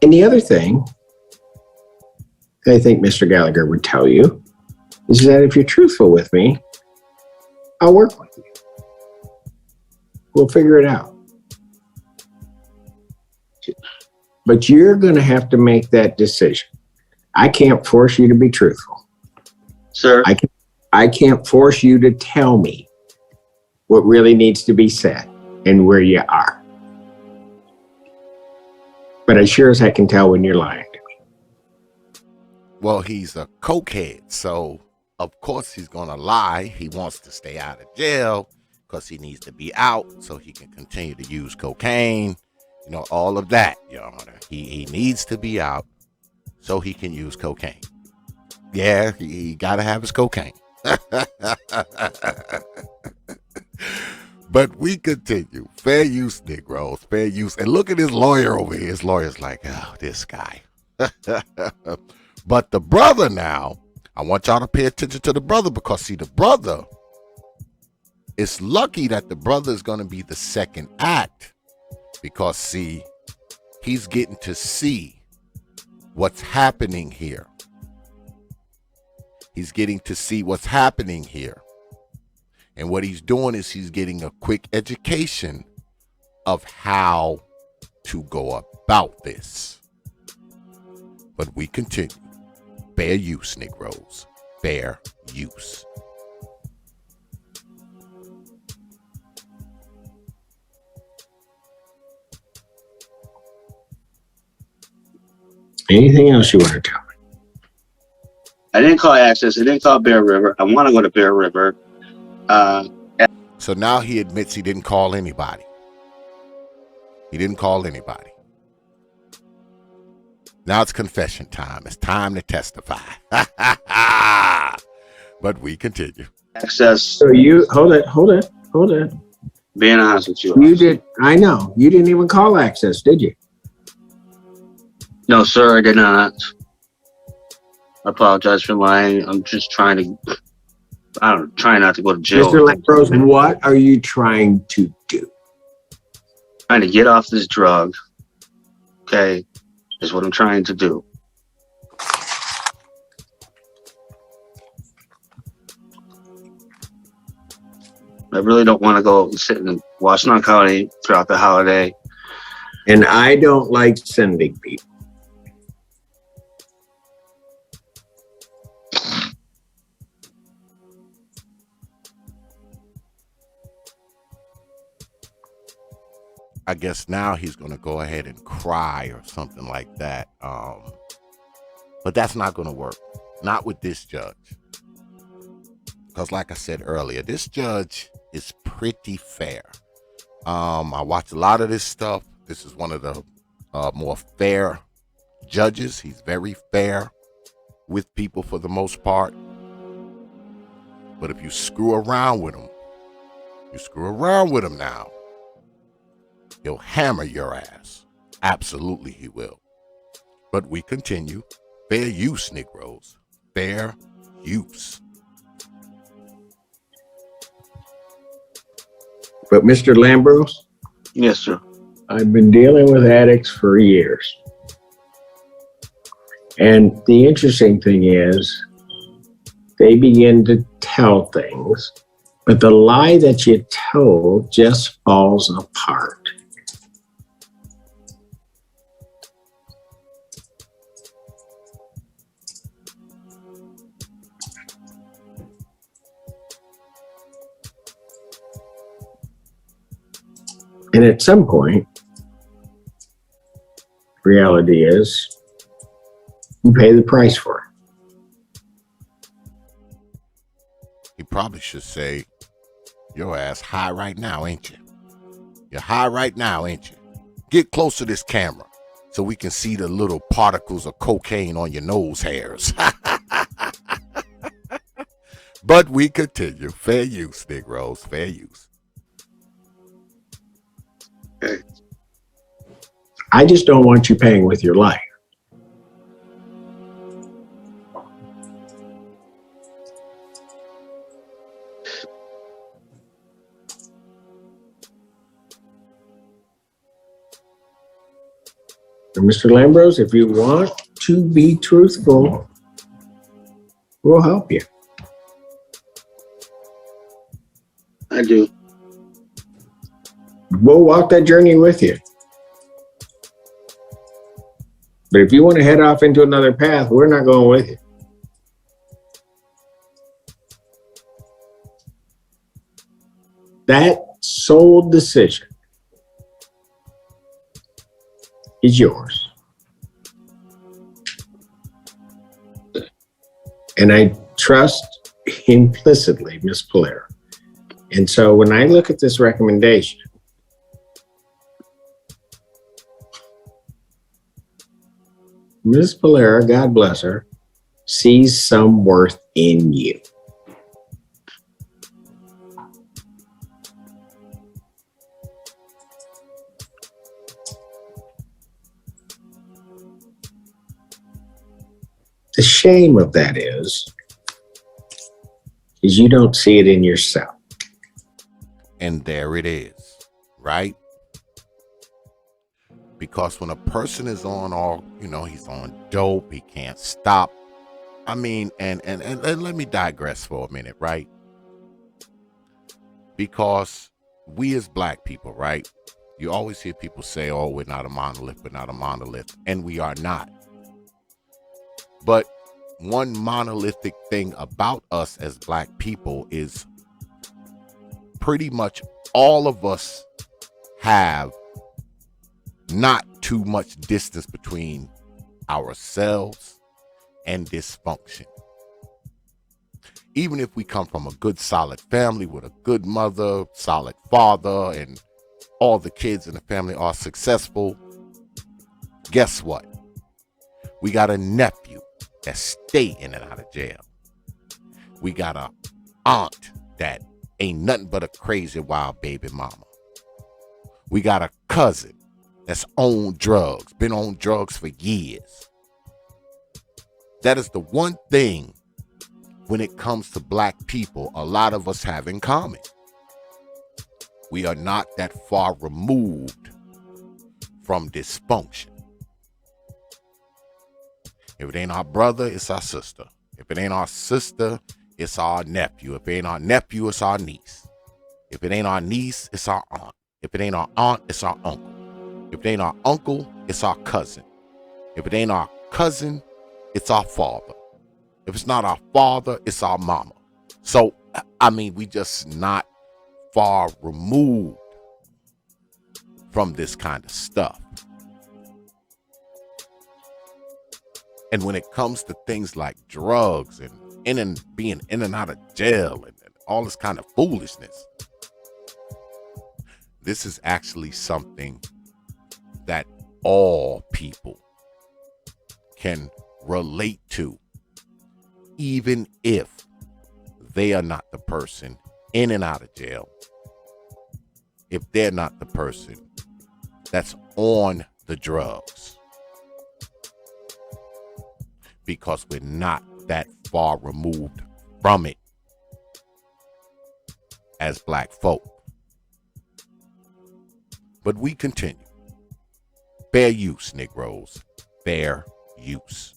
And the other thing I think Mr. Gallagher would tell you is that if you're truthful with me, I'll work with you. We'll figure it out. But you're going to have to make that decision. I can't force you to be truthful. Sir. I can't force you to tell me what really needs to be said and where you are. But I sure as heck can tell when you're lying to me. Well, he's a cokehead, so of course he's going to lie. He wants to stay out of jail because he needs to be out so he can continue to use cocaine. You know, all of that, Your Honor. He needs to be out so he can use cocaine. Yeah, he got to have his cocaine. But we continue. Fair use, Negroes. Fair use. And look at his lawyer over here. His lawyer's like, oh, this guy. But the brother now, I want y'all to pay attention to the brother because, see, the brother, it's lucky that the brother is going to be the second act because, see, he's getting to see what's happening here. He's getting to see what's happening here. And what he's doing is he's getting a quick education of how to go about this. But we continue. Fair use, Negroes. Fair use. Anything else you want to tell me? I didn't call Access. I didn't call Bear River. I want to go to Bear River. So now he admits he didn't call anybody. He didn't call anybody. Now it's confession time. It's time to testify. But we continue. Access. So you hold it. Being honest with you. You did. I know you didn't even call Access, did you? No, sir, I did not. I apologize for lying. I'm just trying to. Trying not to go to jail. Mr. Lambros, what are you trying to do? Trying to get off this drug. Okay, is what I'm trying to do. I really don't want to go sit in Washington County throughout the holiday. And I don't like sending people. I guess now he's going to go ahead and cry or something like that. But that's not going to work. Not with this judge. Because like I said earlier, this judge is pretty fair. I watch a lot of this stuff. This is one of the more fair judges. He's very fair with people for the most part. But if you screw around with him, now, he'll hammer your ass. Absolutely he will. But we continue. Fair use, Negroes. Fair use. But Mr. Lambros? Yes, sir. I've been dealing with addicts for years. And the interesting thing is, they begin to tell things, but the lie that you told just falls apart. And at some point, reality is you pay the price for it. He probably should say, your ass high right now, ain't you? You're high right now, ain't you? Get close to this camera so we can see the little particles of cocaine on your nose hairs. But we continue. Fair use, Negroes. Fair use. Okay. I just don't want you paying with your life. And Mr. Lambros, if you want to be truthful, we'll help you. I do. We'll walk that journey with you. But if you want to head off into another path, we're not going with you. That sole decision is yours. And I trust implicitly Ms. Polera. And so when I look at this recommendation, Ms. Polera, God bless her, sees some worth in you. The shame of that is you don't see it in yourself. And there it is, right? Because when a person is on all, he's on dope, he can't stop. I mean, and let me digress for a minute, right? Because we as black people, right? You always hear people say, oh, we're not a monolith, and we are not. But one monolithic thing about us as black people is pretty much all of us have not too much distance between ourselves and dysfunction. Even if we come from a good, solid family with a good mother, solid father, and all the kids in the family are successful, guess what? We got a nephew that stay in and out of jail. We got a aunt that ain't nothing but a crazy wild baby mama. We got a cousin that's on drugs, been on drugs for years. That is the one thing when it comes to black people, a lot of us have in common. We are not that far removed from dysfunction. If it ain't our brother, it's our sister. If it ain't our sister, it's our nephew. If it ain't our nephew, it's our niece. If it ain't our niece, it's our aunt. If it ain't our aunt, it's our uncle. If it ain't our uncle, it's our cousin. If it ain't our cousin, it's our father. If it's not our father, it's our mama. So, I mean, we just not far removed from this kind of stuff. And when it comes to things like drugs and being in and out of jail and all this kind of foolishness, this is actually something that all people can relate to, even if they are not the person in and out of jail, if they're not the person that's on the drugs. Because we're not that far removed from it as black folk. But we continue. Fair use, Negroes. Fair use.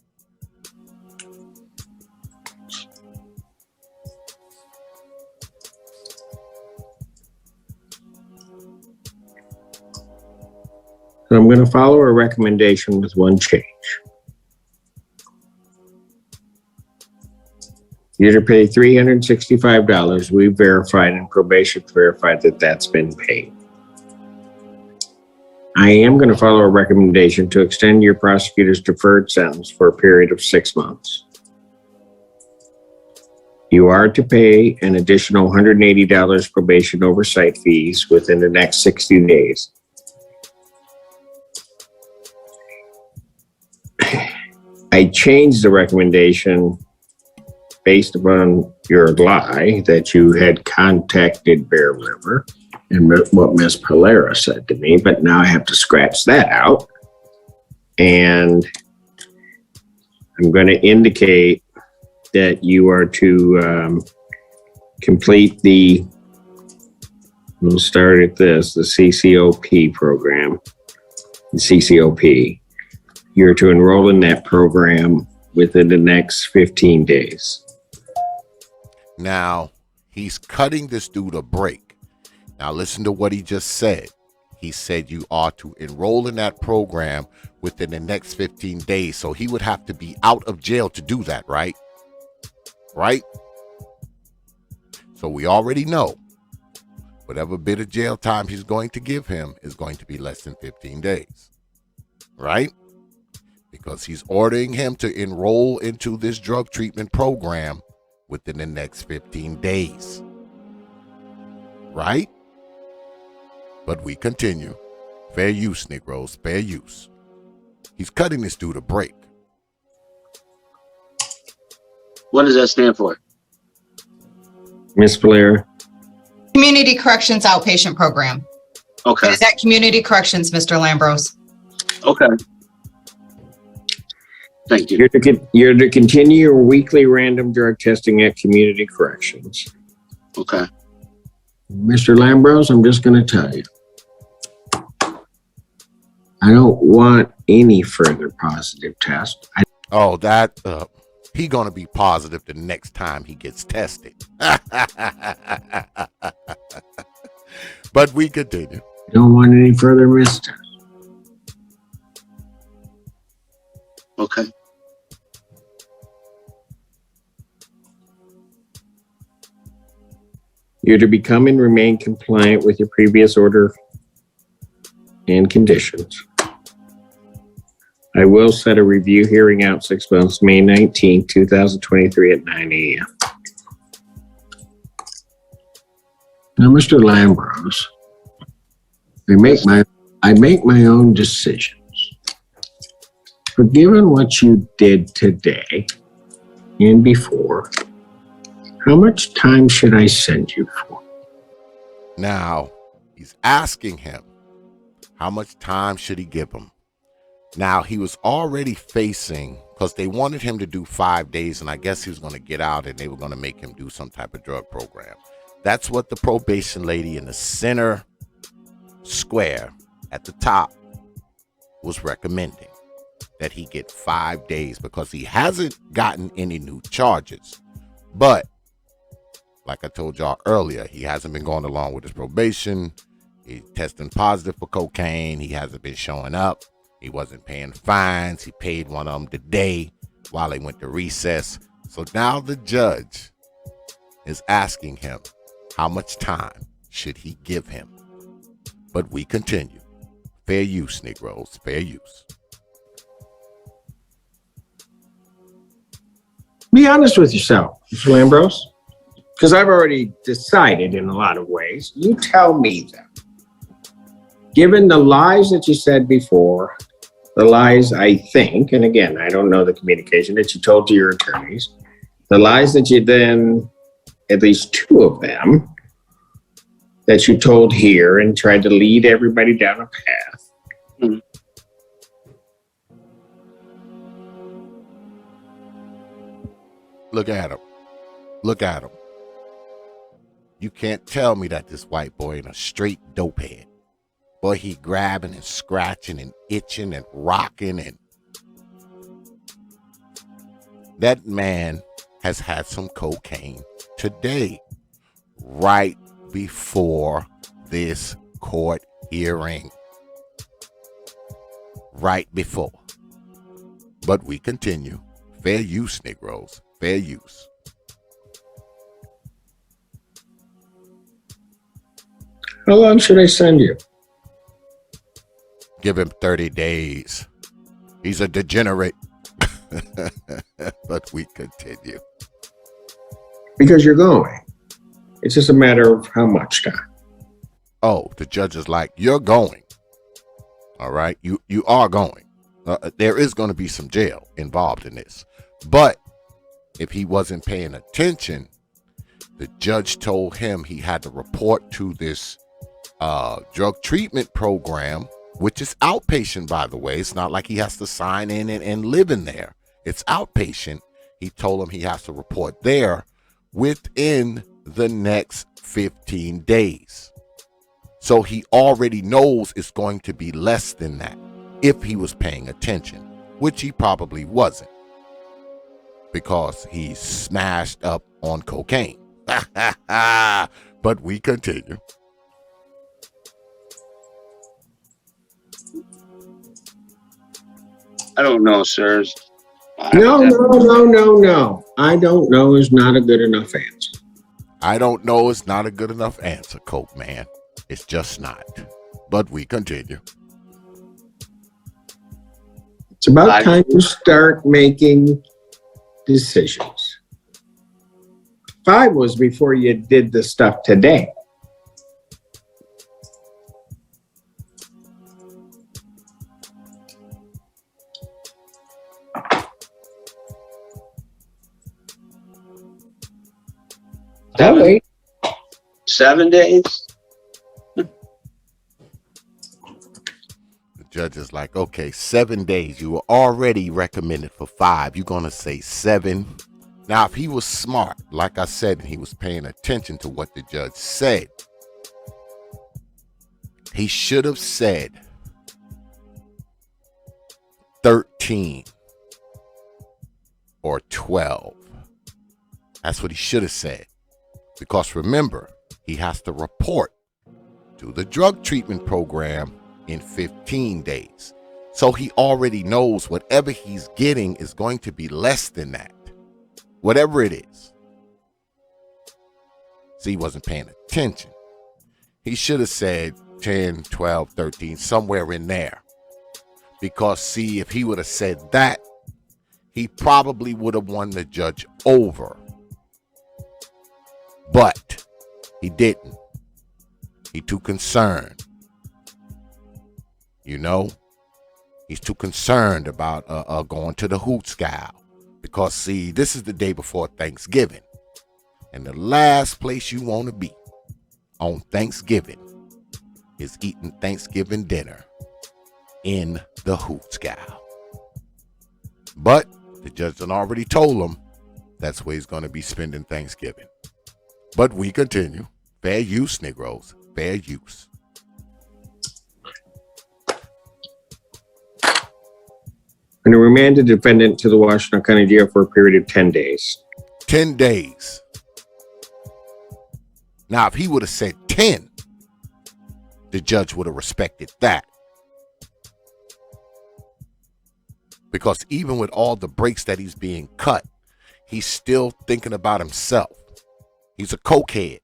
So I'm going to follow a recommendation with one change. You're to pay $365. We verified and probation verified that that's been paid. I am going to follow a recommendation to extend your prosecutor's deferred sentence for a period of 6 months. You are to pay an additional $180 probation oversight fees within the next 60 days. I changed the recommendation based upon your lie that you had contacted Bear River and what Ms. Polera said to me, but now I have to scratch that out. And I'm going to indicate that you are to complete we'll start at the CCOP program, the CCOP. You're to enroll in that program within the next 15 days. Now, he's cutting this dude a break. Now, listen to what he just said. He said you are to enroll in that program within the next 15 days. So he would have to be out of jail to do that, right? Right? So we already know whatever bit of jail time he's going to give him is going to be less than 15 days. Right? Because he's ordering him to enroll into this drug treatment program within the next 15 days. Right? But we continue. Fair use, Negroes, fair use. He's cutting this dude a break. What does that stand for? Ms. Polera? Community Corrections Outpatient Program. Okay. Is that Community Corrections, Mr. Lambros? Okay. Thank you. You're to continue your weekly random drug testing at Community Corrections. Okay. Mr. Lambros, I'm just going to tell you. I don't want any further positive test. He gonna be positive the next time he gets tested. But we continue. I don't want any further mistests. Okay. You're to become and remain compliant with your previous order and conditions. I will set a review hearing out 6 months, May 19th, 2023 at 9 a.m. Now, Mr. Lambrose, I make my own decisions. But given what you did today and before, how much time should I send you for? Now, he's asking him, how much time should he give him? Now, he was already facing, because they wanted him to do 5 days, and I guess he was going to get out and they were going to make him do some type of drug program. That's what the probation lady in the center square at the top was recommending, that he get 5 days because he hasn't gotten any new charges. But like I told y'all earlier, he hasn't been going along with his probation. He's testing positive for cocaine. He hasn't been showing up. He wasn't paying fines. He paid one of them today while they went to recess. So now the judge is asking him, how much time should he give him? But we continue. Fair use, Negroes, fair use. Be honest with yourself, Mr. Lambrose, because I've already decided in a lot of ways. You tell me that. Given the lies that you said before, the lies I think, and again, I don't know the communication that you told to your attorneys, the lies that you then, at least 2 of them, that you told here and tried to lead everybody down a path. Hmm. Look at him. Look at him. You can't tell me that this white boy ain't a straight dopehead. Boy, he grabbing and scratching and itching and rocking, and that man has had some cocaine today, right before this court hearing. Right before. But we continue. Fair use, Negroes. Fair use. How long should I send you? Give him 30 days. He's a degenerate. But we continue. Because you're going. It's just a matter of how much time. Oh, the judge is like, you're going. All right. You are going. There is going to be some jail involved in this. But if he wasn't paying attention, the judge told him he had to report to this drug treatment program, which is outpatient, by the way. It's not like he has to sign in and live in there. It's outpatient. He told him he has to report there within the next 15 days. So he already knows it's going to be less than that if he was paying attention, which he probably wasn't, because he's smashed up on cocaine. But we continue. I don't know, sirs. No. I don't know is not a good enough answer. I don't know is not a good enough answer, Coke Man. It's just not. But we continue. It's about time you start making decisions. 5 was before you did the stuff today. That way. 7 days? The judge is like, okay, 7 days. You were already recommended for 5. You're going to say 7. Now, if he was smart, like I said, and he was paying attention to what the judge said, he should have said 13 or 12. That's what he should have said. Because remember, he has to report to the drug treatment program in 15 days. So he already knows whatever he's getting is going to be less than that. Whatever it is. See, he wasn't paying attention. He should have said 10, 12, 13, somewhere in there. Because see, if he would have said that, he probably would have won the judge over. But he didn't. He too concerned. You know, he's too concerned about going to the hoot scowl. Because see, this is the day before Thanksgiving. And the last place you want to be on Thanksgiving is eating Thanksgiving dinner in the hoot scowl. But the judge done already told him that's where he's going to be spending Thanksgiving. But we continue. Fair use, Negroes. Fair use. And to remand the defendant to the Washington County Jail for a period of 10 days. 10 days. Now, if he would have said 10, the judge would have respected that. Because even with all the breaks that he's being cut, he's still thinking about himself. He's a cokehead.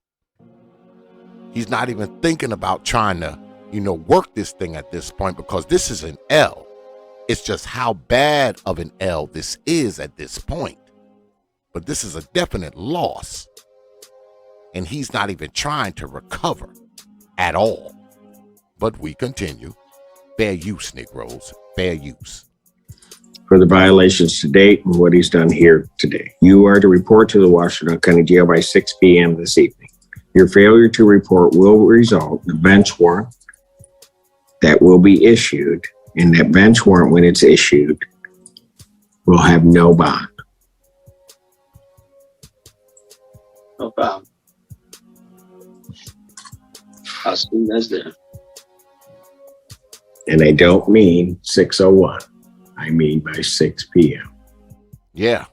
He's not even thinking about trying to, work this thing at this point, because this is an L. It's just how bad of an L this is at this point. But this is a definite loss. And he's not even trying to recover at all. But we continue. Fair use, Negroes. Fair use. For the violations to date and what he's done here today. You are to report to the Washington County Jail by 6 p.m. this evening. Your failure to report will result in a bench warrant that will be issued, and that bench warrant, when it's issued, will have no bond. No problem. I'll see you guys there. And I don't mean 6:01. I mean by 6 p.m. Yeah,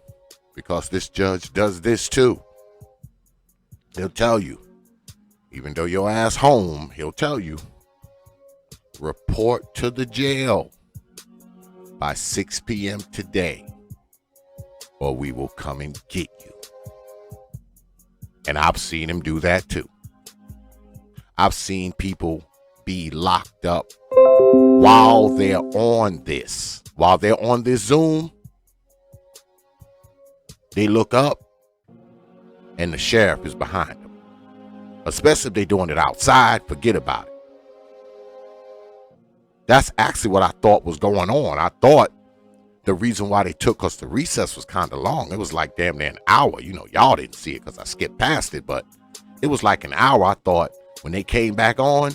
because this judge does this too. He'll tell you, even though your ass home, he'll tell you, report to the jail by 6 p.m. today, or we will come and get you. And I've seen him do that too. I've seen people be locked up while they're on this. While they're on this Zoom, they look up and the sheriff is behind them. Especially if they're doing it outside, forget about it. That's actually what I thought was going on. I thought the reason why they took us to recess was kind of long. It was like damn near an hour. Y'all didn't see it because I skipped past it, but it was like an hour. I thought when they came back on,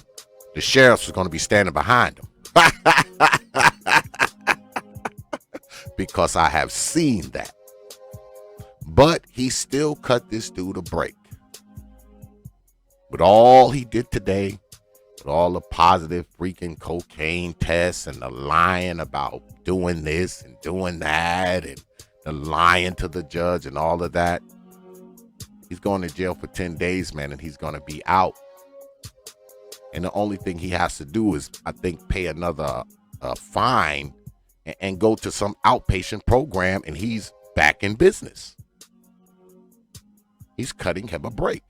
the sheriff was going to be standing behind them. Because I have seen that. But he still cut this dude a break. With all he did today, with all the positive freaking cocaine tests and the lying about doing this and doing that and the lying to the judge and all of that, he's going to jail for 10 days, man, and he's going to be out. And the only thing he has to do is, I think, pay another fine and go to some outpatient program, and he's back in business. He's cutting him a break.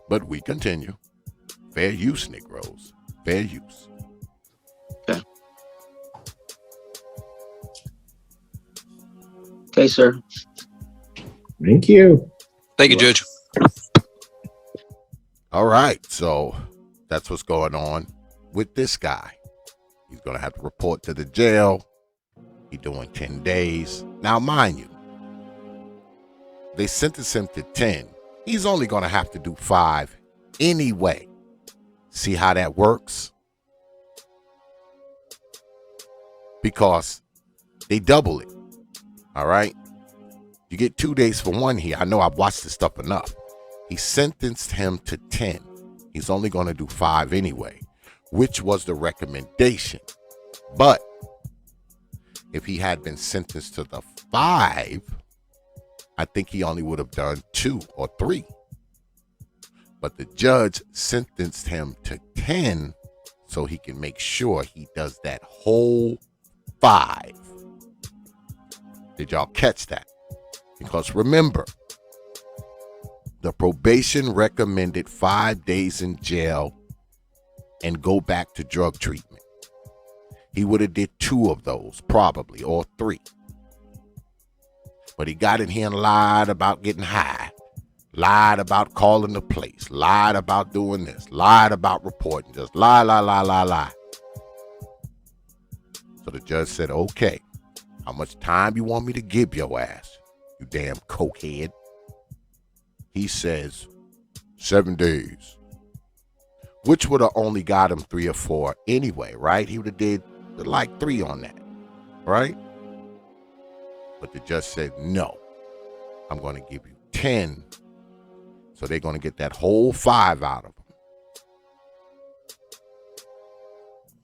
But we continue. Fair use, Negroes. Fair use. Okay. Okay, sir. Thank you. Thank you, Judge. All right. So that's what's going on with this guy. He's going to have to report to the jail. He's doing 10 days. Now, mind you, they sentenced him to 10. He's only going to have to do 5 anyway. See how that works? Because they double it. All right? You get 2 days for one here. I know I've watched this stuff enough. He sentenced him to 10. He's only going to do 5 anyway, which was the recommendation. But if he had been sentenced to the 5, I think he only would have done 2 or 3. But the judge sentenced him to 10 so he can make sure he does that whole 5. Did y'all catch that? Because remember, the probation recommended 5 days in jail and go back to drug treatment. he would have did 2 of those probably, or 3. But he got in here and lied about getting high, lied about calling the place, lied about doing this, lied about reporting, just lie. So the judge said, okay, how much time you want me to give your ass, you damn cokehead? He says 7 days, which would have only got him 3 or 4 anyway, right? He would have did like 3 on that, right? But the judge said, no, I'm going to give you 10. So they're going to get that whole 5 out of him.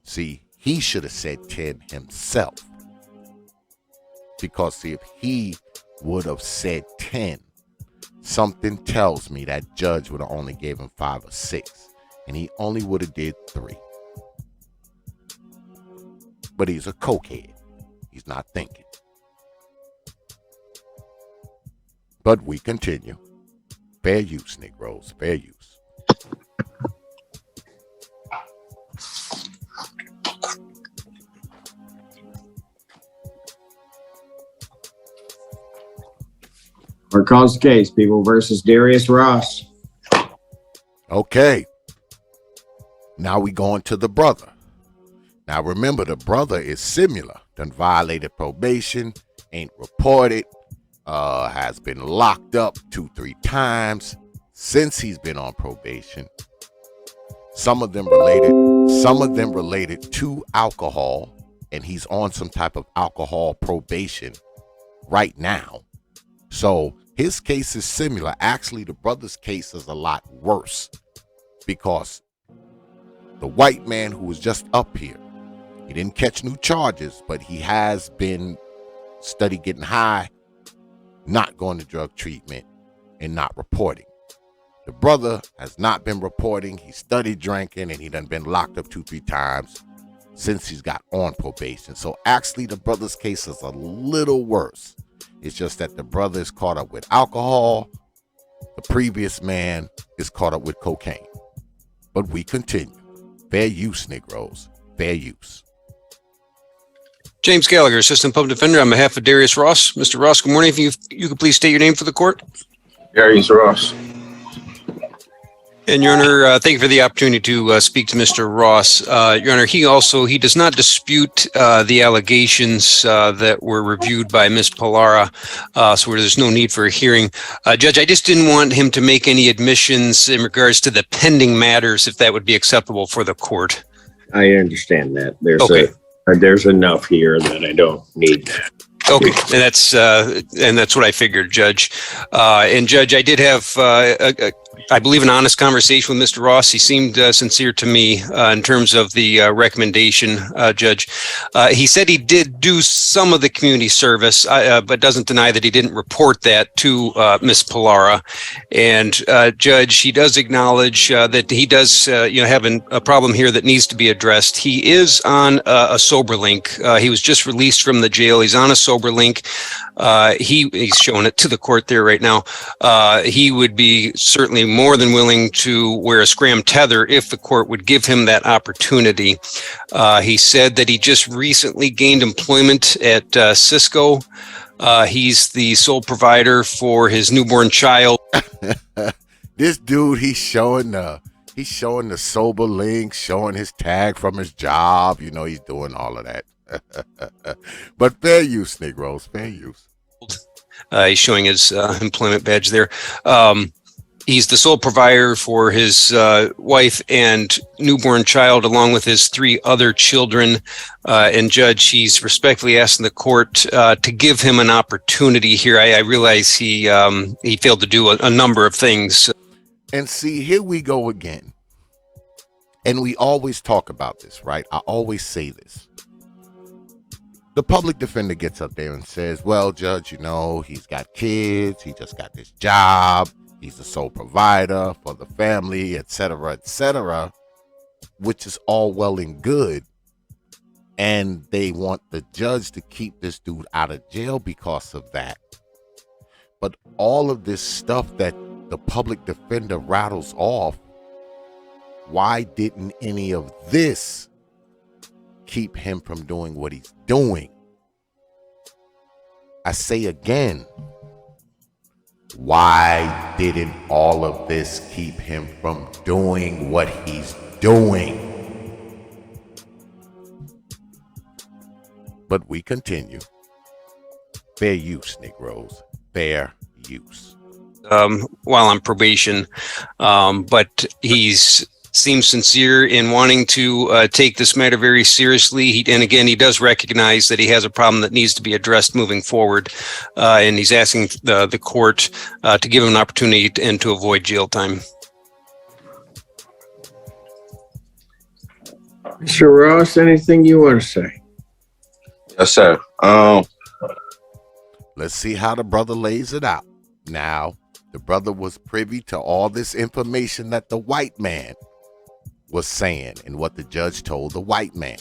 See, he should have said 10 himself. Because see, if he would have said 10, something tells me that judge would have only gave him 5 or 6. And he only would have did 3. But he's a cokehead. He's not thinking. But we continue. Fair use, Negroes. Fair use. Or calls the case, People versus Darius Ross. Okay. Now we going to the brother. Now remember, the brother is similar. Done violated probation, ain't reported, has been locked up 2-3 times since he's been on probation. Some of them related to alcohol, and he's on some type of alcohol probation right now. So his case is similar. Actually, the brother's case is a lot worse because the white man who was just up here, he didn't catch new charges, but he has been studied getting high, not going to drug treatment, and not reporting. The brother has not been reporting. He studied drinking, and he done been locked up 2-3 times since he's got on probation. So actually, the brother's case is a little worse. It's just that the brother is caught up with alcohol. The previous man is caught up with cocaine. But we continue. Fair use, Negroes. Fair use. James Gallagher, Assistant Public Defender, on behalf of Darius Ross. Mr. Ross, good morning. If you could please state your name for the court. Darius Ross. And Your Honor, thank you for the opportunity to speak to Mr. Ross. Your Honor, he does not dispute the allegations that were reviewed by Ms. Pallara, so there's no need for a hearing. Judge, I just didn't want him to make any admissions in regards to the pending matters, if that would be acceptable for the court. I understand that. Okay. There's enough here that I don't need that. Okay, and that's what I figured, Judge. And Judge, I did have, I believe, an honest conversation with Mr. Ross. He seemed sincere to me in terms of the recommendation, Judge. He said he did do some of the community service, but doesn't deny that he didn't report that to Ms. Pallara. And Judge, he does acknowledge that he does, have a problem here that needs to be addressed. He is on a sober link. He was just released from the jail. He's on a sober link. He's showing it to the court there right now. He would be certainly more than willing to wear a scram tether if the court would give him that opportunity. He said that he just recently gained employment at Cisco. He's the sole provider for his newborn child. This dude, he's showing the sober link, showing his tag from his job. He's doing all of that. But fair use, Negroes, fair use. He's showing his employment badge there. He's the sole provider for his wife and newborn child, along with his 3 other children. And Judge, he's respectfully asking the court to give him an opportunity here. I realize he failed to do a number of things. And see, here we go again. And we always talk about this, right? I always say this. The public defender gets up there and says, well, Judge, he's got kids. He just got this job. He's the sole provider for the family, et cetera, which is all well and good. And they want the judge to keep this dude out of jail because of that. But all of this stuff that the public defender rattles off, why didn't any of this keep him from doing what he's doing. I say again, why didn't all of this keep him from doing what he's doing? But we continue. Fair use, Negroes. Fair use. While on probation, but he's seems sincere in wanting to take this matter very seriously. And again, he does recognize that he has a problem that needs to be addressed moving forward. And he's asking the court to give him an opportunity and to avoid jail time. Mr. Ross, anything you want to say? Yes, sir. Let's see how the brother lays it out. Now, the brother was privy to all this information that the white man was saying and what the judge told the white man.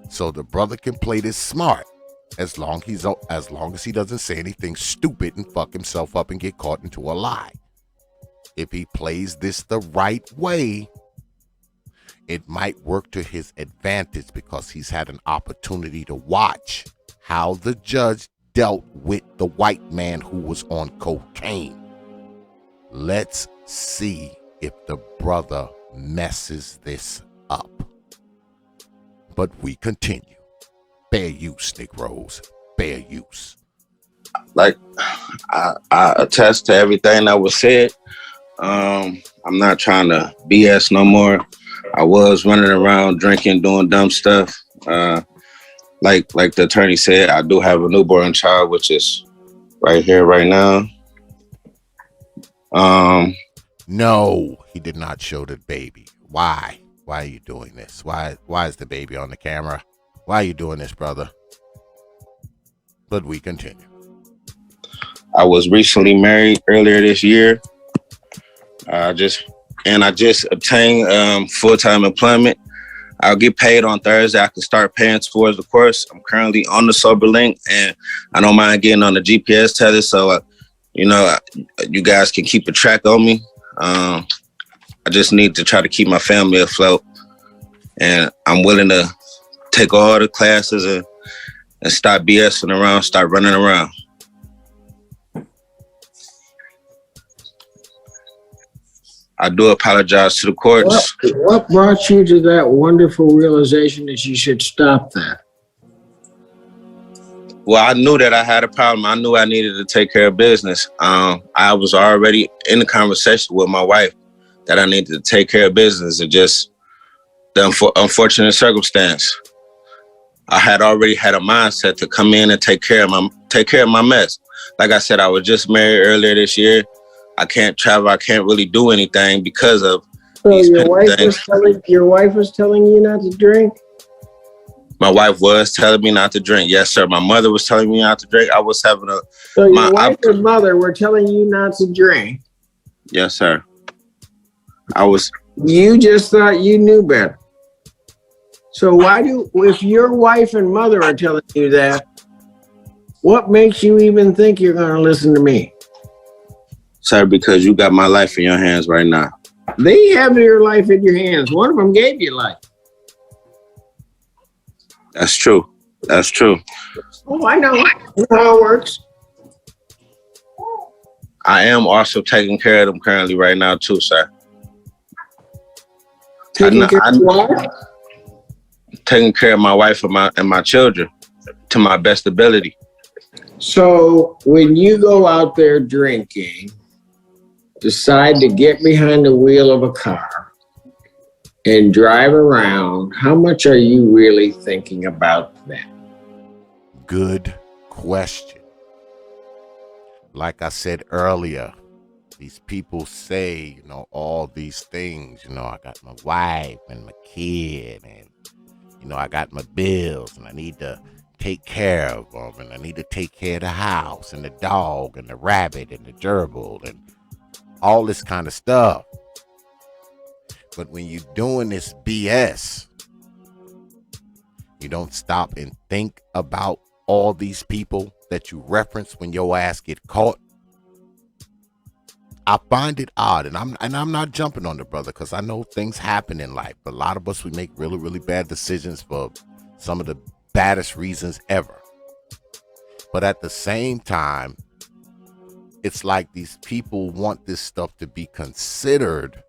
So the brother can play this smart as long as he doesn't say anything stupid and fuck himself up and get caught into a lie. If he plays this the right way, it might work to his advantage because he's had an opportunity to watch how the judge dealt with the white man who was on cocaine. Let's see if the brother messes this up. But we continue. Fair use, Negroes. Fair use. Like, I attest to everything that was said. I'm not trying to BS no more. I was running around drinking, doing dumb stuff. Like the attorney said, I do have a newborn child, which is right here, right now. No, he did not show the baby. Why? Why are you doing this? Why is the baby on the camera? Why are you doing this, brother? But we continue. I was recently married earlier this year. I just obtained full-time employment. I'll get paid on Thursday. I can start paying towards the course. I'm currently on the sober link, and I don't mind getting on the GPS tether. So, you guys can keep a track on me. I just need to try to keep my family afloat, and I'm willing to take all the classes and stop BSing around, start running around. I do apologize to the courts. What brought you to that wonderful realization that you should stop that? Well, I knew that I had a problem. I knew I needed to take care of business. I was already in the conversation with my wife that I needed to take care of business. It just the unfortunate circumstance. I had already had a mindset to come in and take care of my mess. Like I said, I was just married earlier this year. I can't travel. I can't really do anything because of these your wife was telling you not to drink? My wife was telling me not to drink. Yes, sir. My mother was telling me not to drink. I was having a... So your wife and mother were telling you not to drink? Yes, sir. You just thought you knew better. So if your wife and mother are telling you that, what makes you even think you're going to listen to me? Sir, because you got my life in your hands right now. They have your life in your hands. One of them gave you life. That's true. That's true. Oh, I know. I know how it works. I am also taking care of them currently right now too, sir. Taking care of what? Taking care of my wife and my children to my best ability. So when you go out there drinking, decide to get behind the wheel of a car and drive around, how much are you really thinking about that? Good question. Like I said earlier, these people say, all these things, I got my wife and my kid and, I got my bills and I need to take care of them and I need to take care of the house and the dog and the rabbit and the gerbil and all this kind of stuff. But when you're doing this BS, you don't stop and think about all these people that you reference when your ass get caught. I find it odd, and I'm not jumping on the brother because I know things happen in life. But a lot of us, we make really, really bad decisions for some of the baddest reasons ever. But at the same time, it's like these people want this stuff to be considered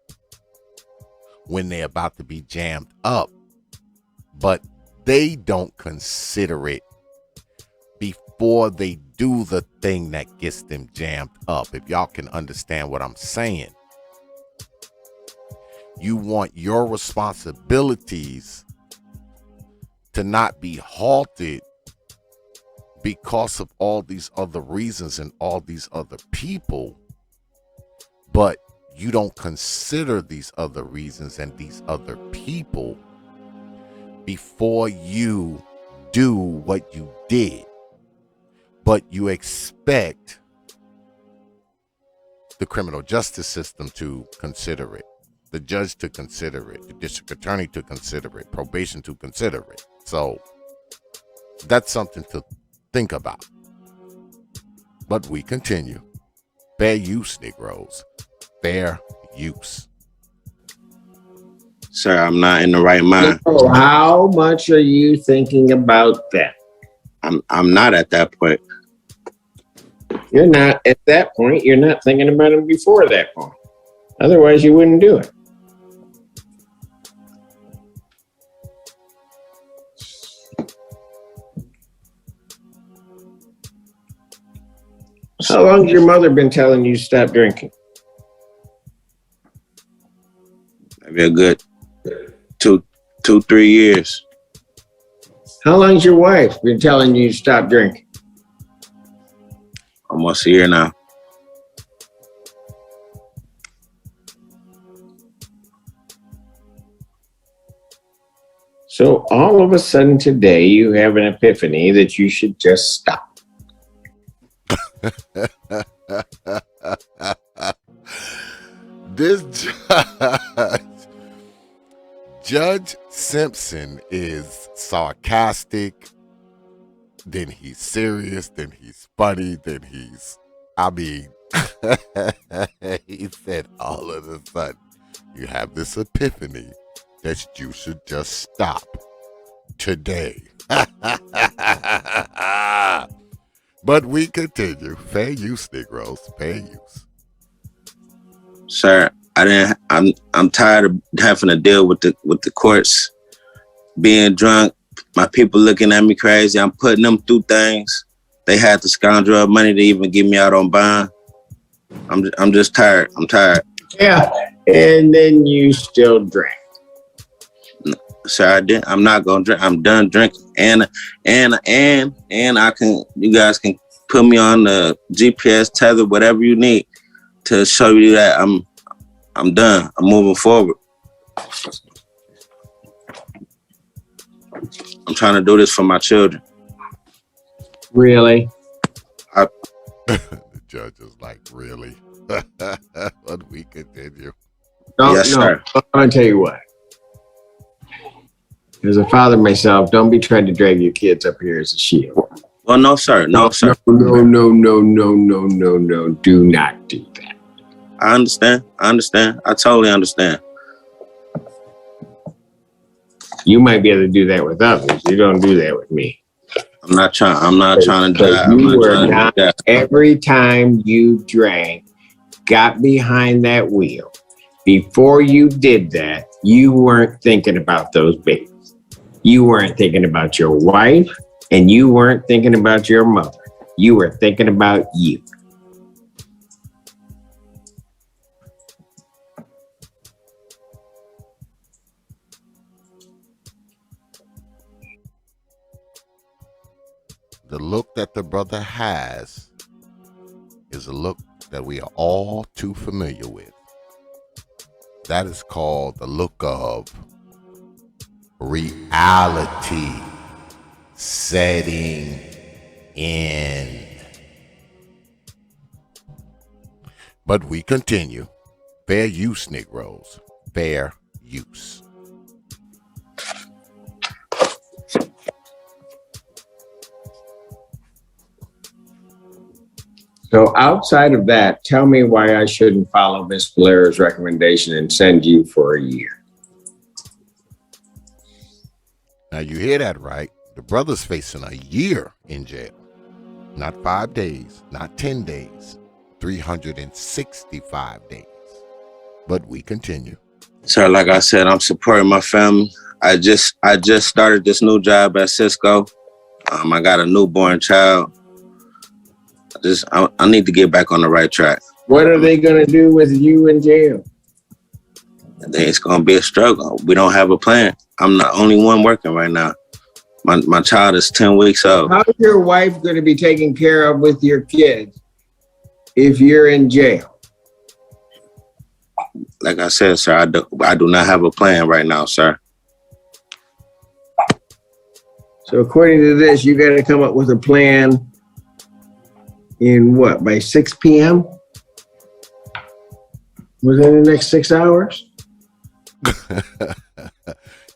when they're about to be jammed up, but they don't consider it before they do the thing that gets them jammed up. If y'all can understand what I'm saying, you want your responsibilities to not be halted because of all these other reasons and all these other people, but you don't consider these other reasons and these other people before you do what you did. But you expect the criminal justice system to consider it, the judge to consider it, the district attorney to consider it, probation to consider it. So that's something to think about. But we continue. Fair use, Negroes. Fair use. Sir, I'm not in the right mind. So how much are you thinking about that? I'm not at that point. You're not at that point. You're not thinking about it before that point. Otherwise, you wouldn't do it. How long has your mother been telling you to stop drinking? Maybe a good 2-3 years. How long's your wife been telling you to stop drinking? Almost a year now. So all of a sudden today, you have an epiphany that you should just stop. This Judge Simpson is sarcastic, then he's serious, then he's funny, then he's, he said all of a sudden, you have this epiphany that you should just stop today. But we continue. Fair use, Negroes. Fair use. Sir, I'm tired of having to deal with the courts being drunk, my people looking at me crazy. I'm putting them through things. They had to scoundrel up money to even get me out on bond. I'm just tired. I'm tired. Yeah, and then you still drank. Sir, I didn't. I'm not gonna drink. I'm done drinking. And I can. You guys can put me on the GPS tether, whatever you need, to show you that I'm done. I'm moving forward. I'm trying to do this for my children. Really? The judge is like, really? But we continue. Yes, sir. I'm gonna tell you what. As a father myself, don't be trying to drag your kids up here as a shield. Well, no, sir. No, sir. No. Do not do that. I understand. I totally understand. You might be able to do that with others. You don't do that with me. I'm not trying to die. You were not, every time you drank, got behind that wheel, before you did that, you weren't thinking about those babies. You weren't thinking about your wife, and you weren't thinking about your mother. You were thinking about you. The look that the brother has is a look that we are all too familiar with. That is called the look of reality setting in. But we continue. Fair use, Negroes. Fair use. So outside of that, tell me why I shouldn't follow Ms. Blair's recommendation and send you for a year. Now you hear that right. The brother's facing a year in jail. Not 5 days, not 10 days, 365 days. But we continue. So like I said, I'm supporting my family. I just started this new job at Cisco. I got a newborn child. I need to get back on the right track. What are they going to do with you in jail? It's going to be a struggle. We don't have a plan. I'm the only one working right now. My child is 10 weeks old. How's your wife going to be taken care of with your kids if you're in jail? Like I said, sir, I do not have a plan right now, sir. So according to this, you got to come up with a plan in what, by 6 p.m.? Within the next 6 hours?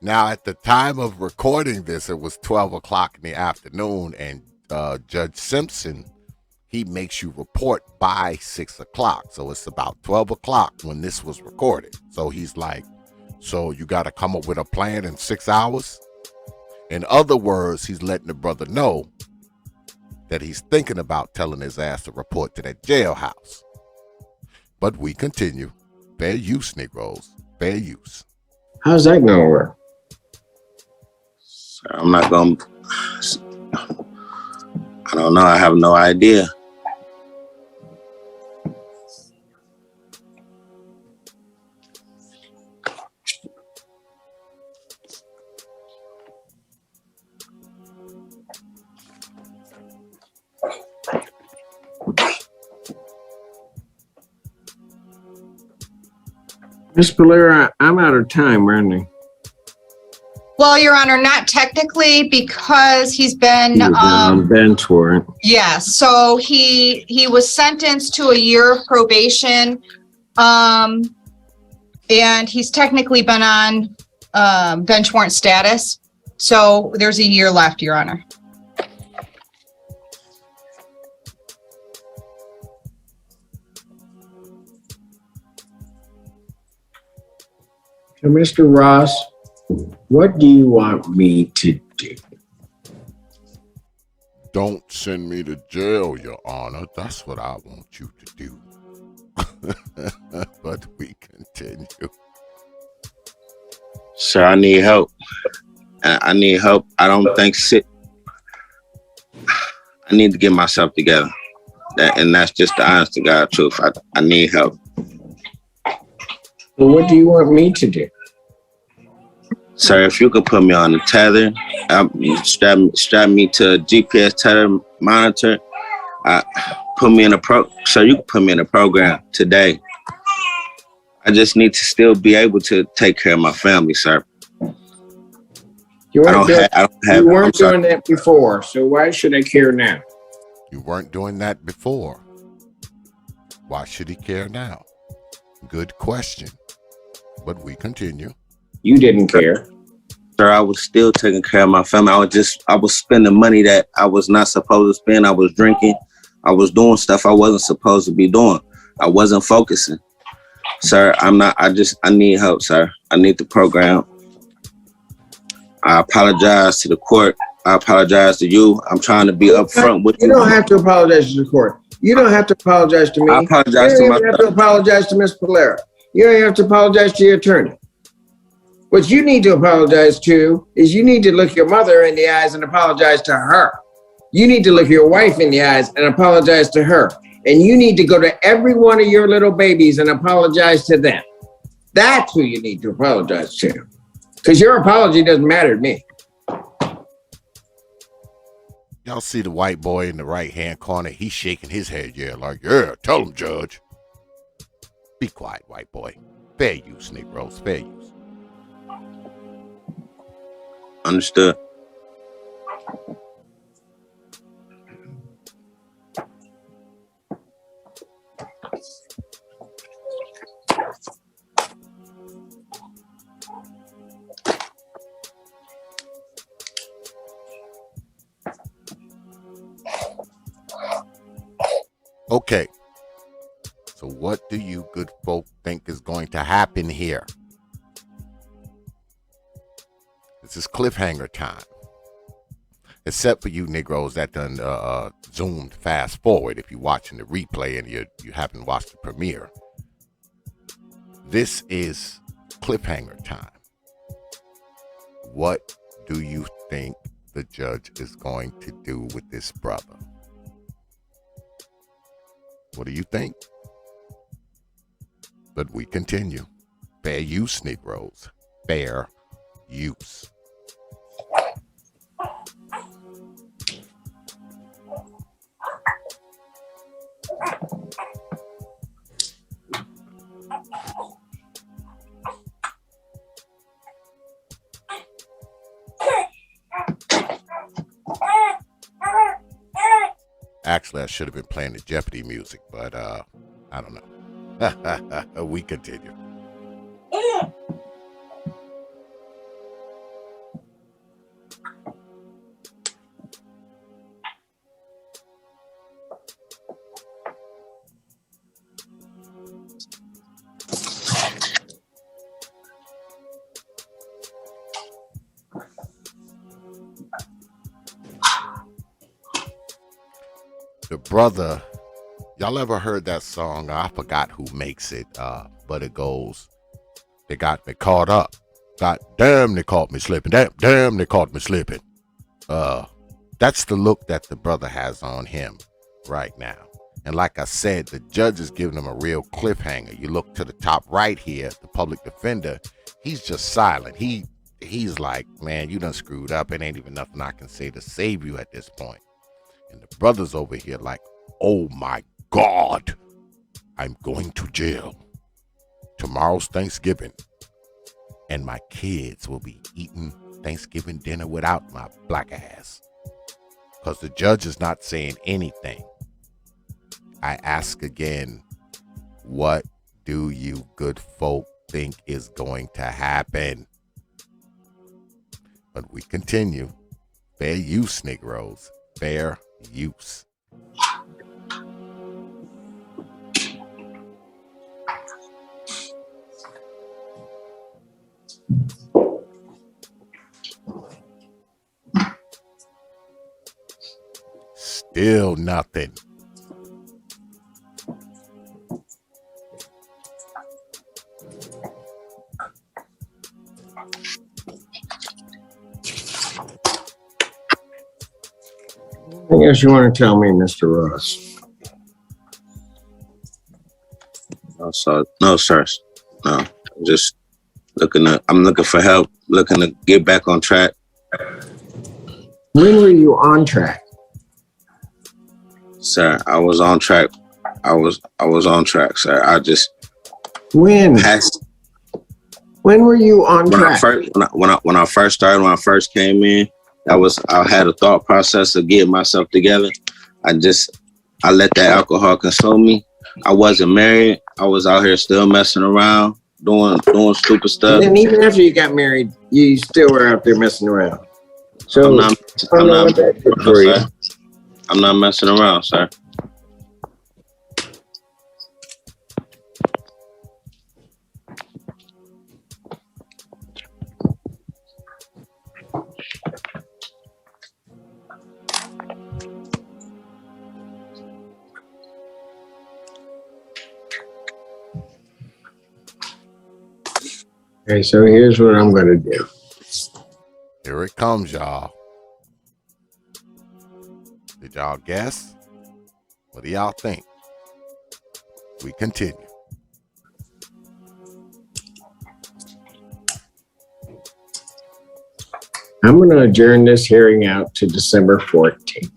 Now, at the time of recording this, it was 12 o'clock in the afternoon, and Judge Simpson, he makes you report by 6 o'clock. So it's about 12 o'clock when this was recorded. So he's like, so you got to come up with a plan in 6 hours? In other words, he's letting the brother know that he's thinking about telling his ass to report to that jailhouse. But we continue. Fair use, Negroes. Fair use. How's that going to work? Sir, I'm not going to... I don't know. I have no idea. Ms. Valera, I'm out of time, aren't I? Well, Your Honor, not technically, because he's been, on bench warrant. yeah, so he was sentenced to a year of probation. And he's technically been on bench warrant status. So there's a year left, Your Honor. So, Mr. Ross, what do you want me to do? Don't send me to jail, Your Honor. That's what I want you to do. But we continue. Sir, I need help. I need help. I don't think I need to get myself together. And that's just the honest to God truth. I need help. Well, what do you want me to do? Sir, if you could put me on the tether, strap me to a GPS tether monitor, put me in sir, you can put me in a program today. I just need to still be able to take care of my family, sir. You weren't I'm sorry. doing that before, so why should I care now? You weren't doing that before. Why should he care now? Good question. But we continue. You didn't care. Sir, I was still taking care of my family. I was spending money that I was not supposed to spend. I was drinking. I was doing stuff I wasn't supposed to be doing. I wasn't focusing. Sir, I need help, sir. I need the program. I apologize to the court. I apologize to you. I'm trying to be upfront with you. You don't have to apologize to the court. You don't have to apologize to me. I apologize you to don't even have to apologize to Ms. Valera. You don't have to apologize to your attorney. What you need to apologize to is you need to look your mother in the eyes and apologize to her. You need to look your wife in the eyes and apologize to her. And you need to go to every one of your little babies and apologize to them. That's who you need to apologize to. Because your apology doesn't matter to me. Y'all see the white boy in the right-hand corner? He's shaking his head, yeah, like, yeah, tell him, Judge. Be quiet, white boy. Fair use, Negroes, fair use. Understood. Okay. So what do you good folk think is going to happen here? This is cliffhanger time. Except for you Negroes that done zoomed fast forward if you're watching the replay and you haven't watched the premiere. This is cliffhanger time. What do you think the judge is going to do with this brother? What do you think? But we continue. Fair use, Negroes. Fair use. Actually, I should have been playing the Jeopardy music, but I don't know. We continue. The brother, y'all ever heard that song? I forgot who makes it, but it goes, they got me caught up. God damn, they caught me slipping. Damn, they caught me slipping. That's the look that the brother has on him right now. And like I said, the judge is giving him a real cliffhanger. You look to the top right here, the public defender, he's just silent. He's like, man, you done screwed up. It ain't even nothing I can say to save you at this point. And the brother's over here like, oh my God, I'm going to jail. Tomorrow's Thanksgiving. And my kids will be eating Thanksgiving dinner without my black ass. Because the judge is not saying anything. I ask again, what do you good folk think is going to happen? But we continue. Fair use, Negroes. Fair use. Still nothing. Anything else you want to tell me, Mr. Ross? No, sir. No, I'm just I'm looking for help, looking to get back on track. When were you on track? Sir, I was on track. I was on track, sir. I just When? When were you on track? When I first started, when I first came in, I had a thought process of getting myself together. I let that alcohol consume me. I wasn't married. I was out here still messing around, doing stupid stuff. And even after you got married, you still were out there messing around. So I'm not messing around, sir. Okay, so here's what I'm going to do. Here it comes, y'all. Did y'all guess? What do y'all think? We continue. I'm going to adjourn this hearing out to December 14th.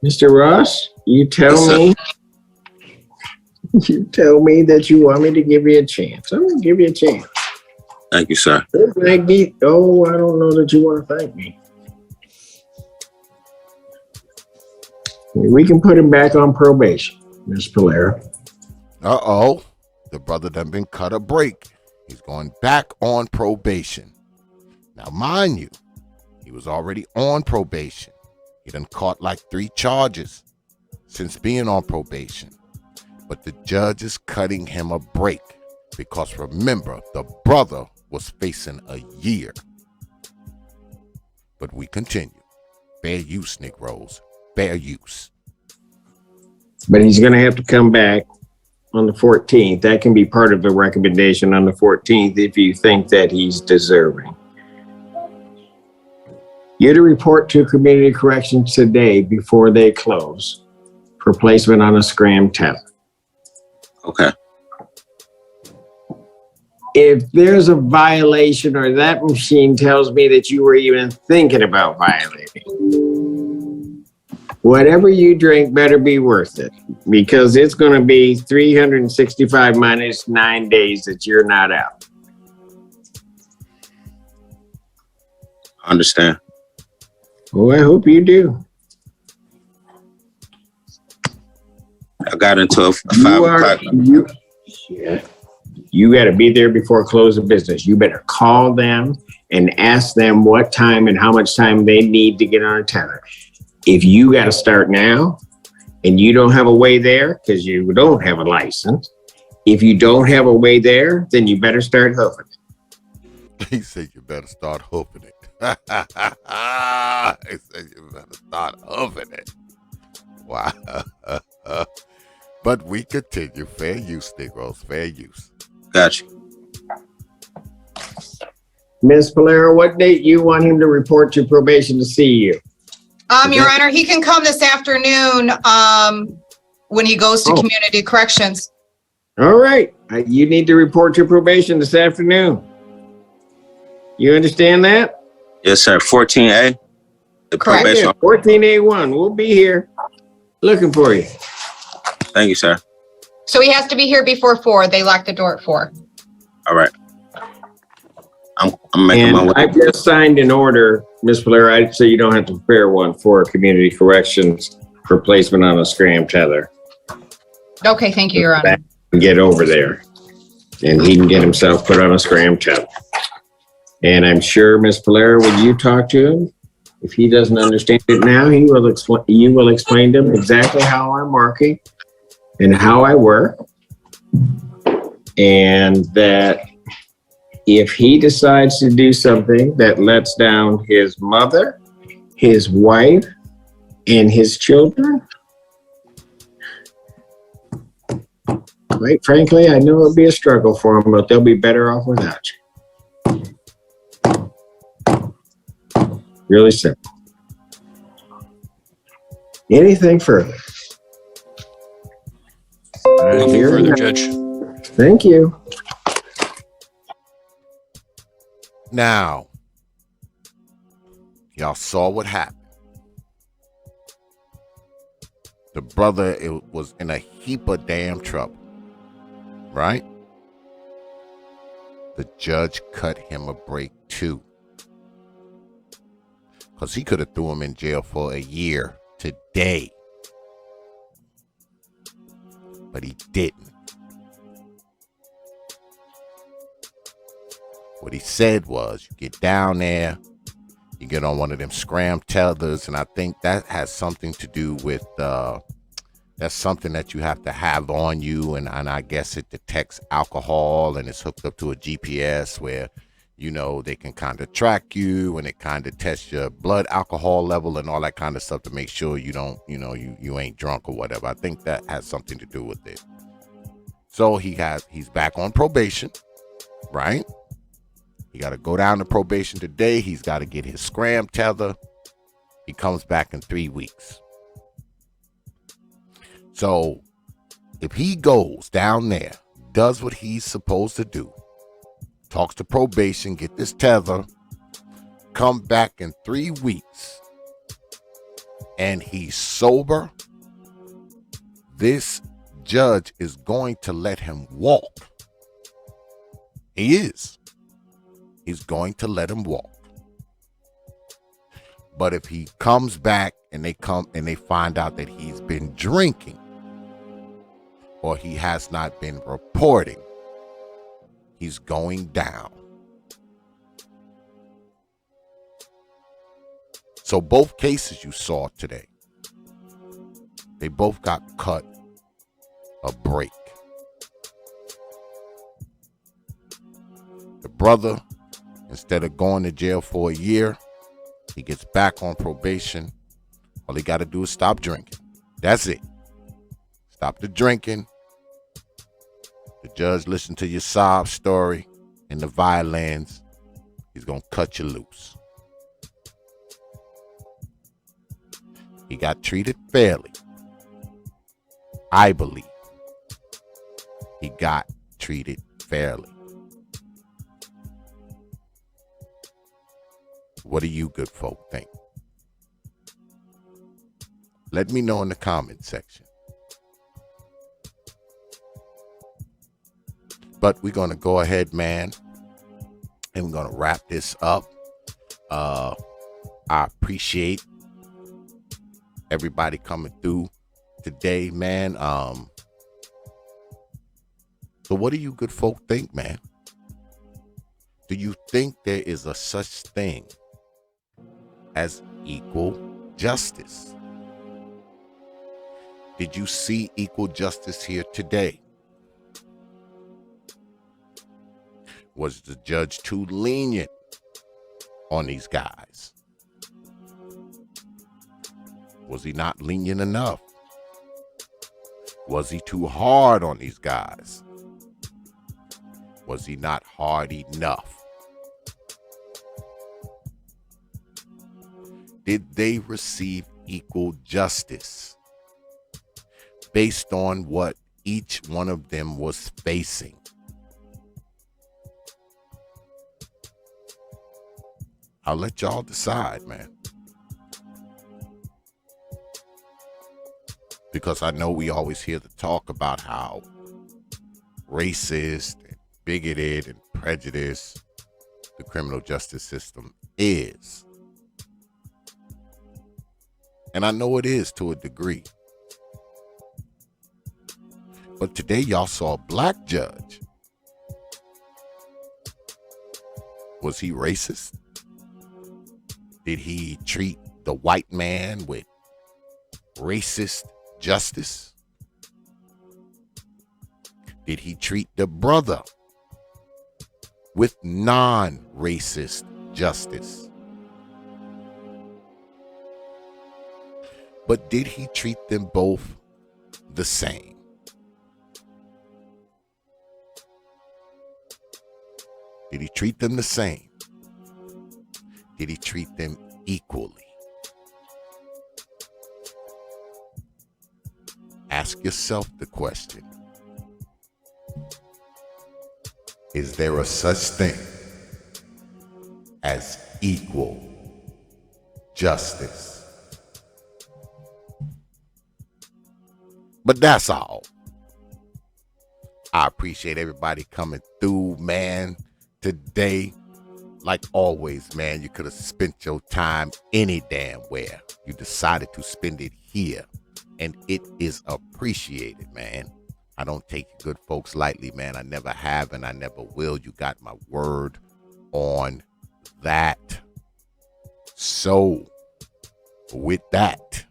Mr. Ross, you tell me that you want me to give you a chance. I'm going to give you a chance. Thank you, sir. I don't know that you want to thank me. We can put him back on probation, Ms. Polera. Uh-oh. The brother done been cut a break. He's going back on probation. Now, mind you, he was already on probation. He done caught like 3 charges since being on probation. But the judge is cutting him a break. because remember, the brother was facing a year. But we continue. Fair use, Negroes. Fair use. But he's going to have to come back on the 14th. That can be part of the recommendation on the 14th if you think that he's deserving. You're to report to community corrections today before they close for placement on a scram tether. Okay. If there's a violation or that machine tells me that you were even thinking about violating, whatever you drink better be worth it, because it's going to be 365 minus 9 days that you're not out. Understand. Well, I hope you do. I got into a 5 o'clock. You got to be there before close of business. You better call them and ask them what time and how much time they need to get on a tether. If you got to start now and you don't have a way there because you don't have a license, if you don't have a way there, then you better start hoofing it. He said you better start hoofing it. He said you better start hoofing it. Wow. But we continue. Fair use, Negroes. Fair use. Gotcha. Ms. Valera, what date you want him to report to probation to see you? Your Honor, he can come this afternoon, when he goes to community corrections. All right. You need to report to probation this afternoon. You understand that? Yes, sir. 14A. The Correct. probation. Yeah, 14A1. We'll be here looking for you. Thank you, sir. So he has to be here before 4. They lock the door at 4. All right. I'm making my And way. I've just signed an order, Ms. Valera, so you don't have to prepare one for community corrections for placement on a scram tether. Okay, thank you, Your Honor. Get over there and he can get himself put on a scram tether. And I'm sure, Ms. Valera, when you talk to him, if he doesn't understand it now, you will explain to him exactly how I'm working and how I work. And that if he decides to do something that lets down his mother, his wife, and his children, quite frankly, I know it'll be a struggle for them, but they'll be better off without you. Really simple. Anything further? Nothing further, Judge. Thank you. Now, y'all saw what happened. The brother was in a heap of damn trouble, right? The judge cut him a break too, because he could have threw him in jail for a year today, but he didn't. What he said was, you get down there, you get on one of them scram tethers, and I think that has something to do with, that's something that you have to have on you, and I guess it detects alcohol, and it's hooked up to a GPS where, you know, they can kind of track you, and it kind of tests your blood alcohol level and all that kind of stuff to make sure you don't, you know, you ain't drunk or whatever. I think that has something to do with it. So he's back on probation, right? He got to go down to probation today. He's got to get his scram tether. He comes back in 3 weeks. So if he goes down there, does what he's supposed to do, talks to probation, get this tether, come back in 3 weeks, and he's sober, this judge is going to let him walk. He is. He's going to let him walk. But if he comes back and they find out that he's been drinking or he has not been reporting, he's going down. So both cases you saw today, they both got cut a break. brother, instead of going to jail for a year, he gets back on probation. All he got to do is stop drinking. That's it. Stop the drinking. The judge listened to your sob story and the violence. He's going to cut you loose. He got treated fairly. I believe he got treated fairly. What do you good folk think? Let me know in the comment section. But we're going to go ahead, man, and we're going to wrap this up. I appreciate everybody coming through today, man. So what do you good folk think, man? Do you think there is a such thing as equal justice? Did you see equal justice here today? Was the judge too lenient on these guys? Was he not lenient enough? Was he too hard on these guys? Was he not hard enough? Did they receive equal justice based on what each one of them was facing? I'll let y'all decide, man. Because I know we always hear the talk about how racist and bigoted and prejudiced the criminal justice system is. And I know it is to a degree. But today y'all saw a black judge. Was he racist? Did he treat the white man with racist justice? Did he treat the brother with non-racist justice? But did he treat them both the same? Did he treat them the same? Did he treat them equally? Ask yourself the question. Is there a such thing as equal justice? But that's all. I appreciate everybody coming through, man. Today, like always, man, you could have spent your time any damn where. You decided to spend it here, and it is appreciated, man. I don't take you good folks lightly, man. I never have, and I never will. You got my word on that. So, with that,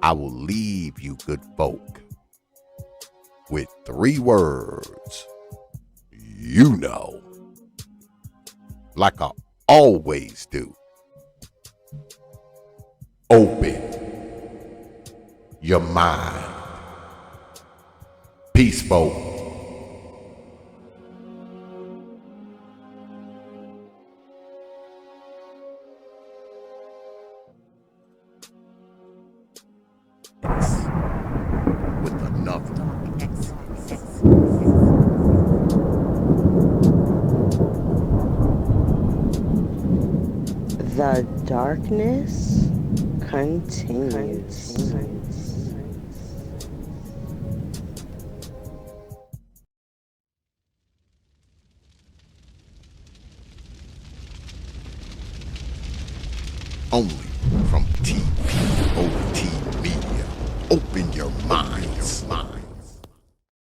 I will leave you good folk with 3 words. You know, like I always do. Open your mind. Peace, folk. With another. The darkness continues. Only from T.P.O.T. Media. Open your minds.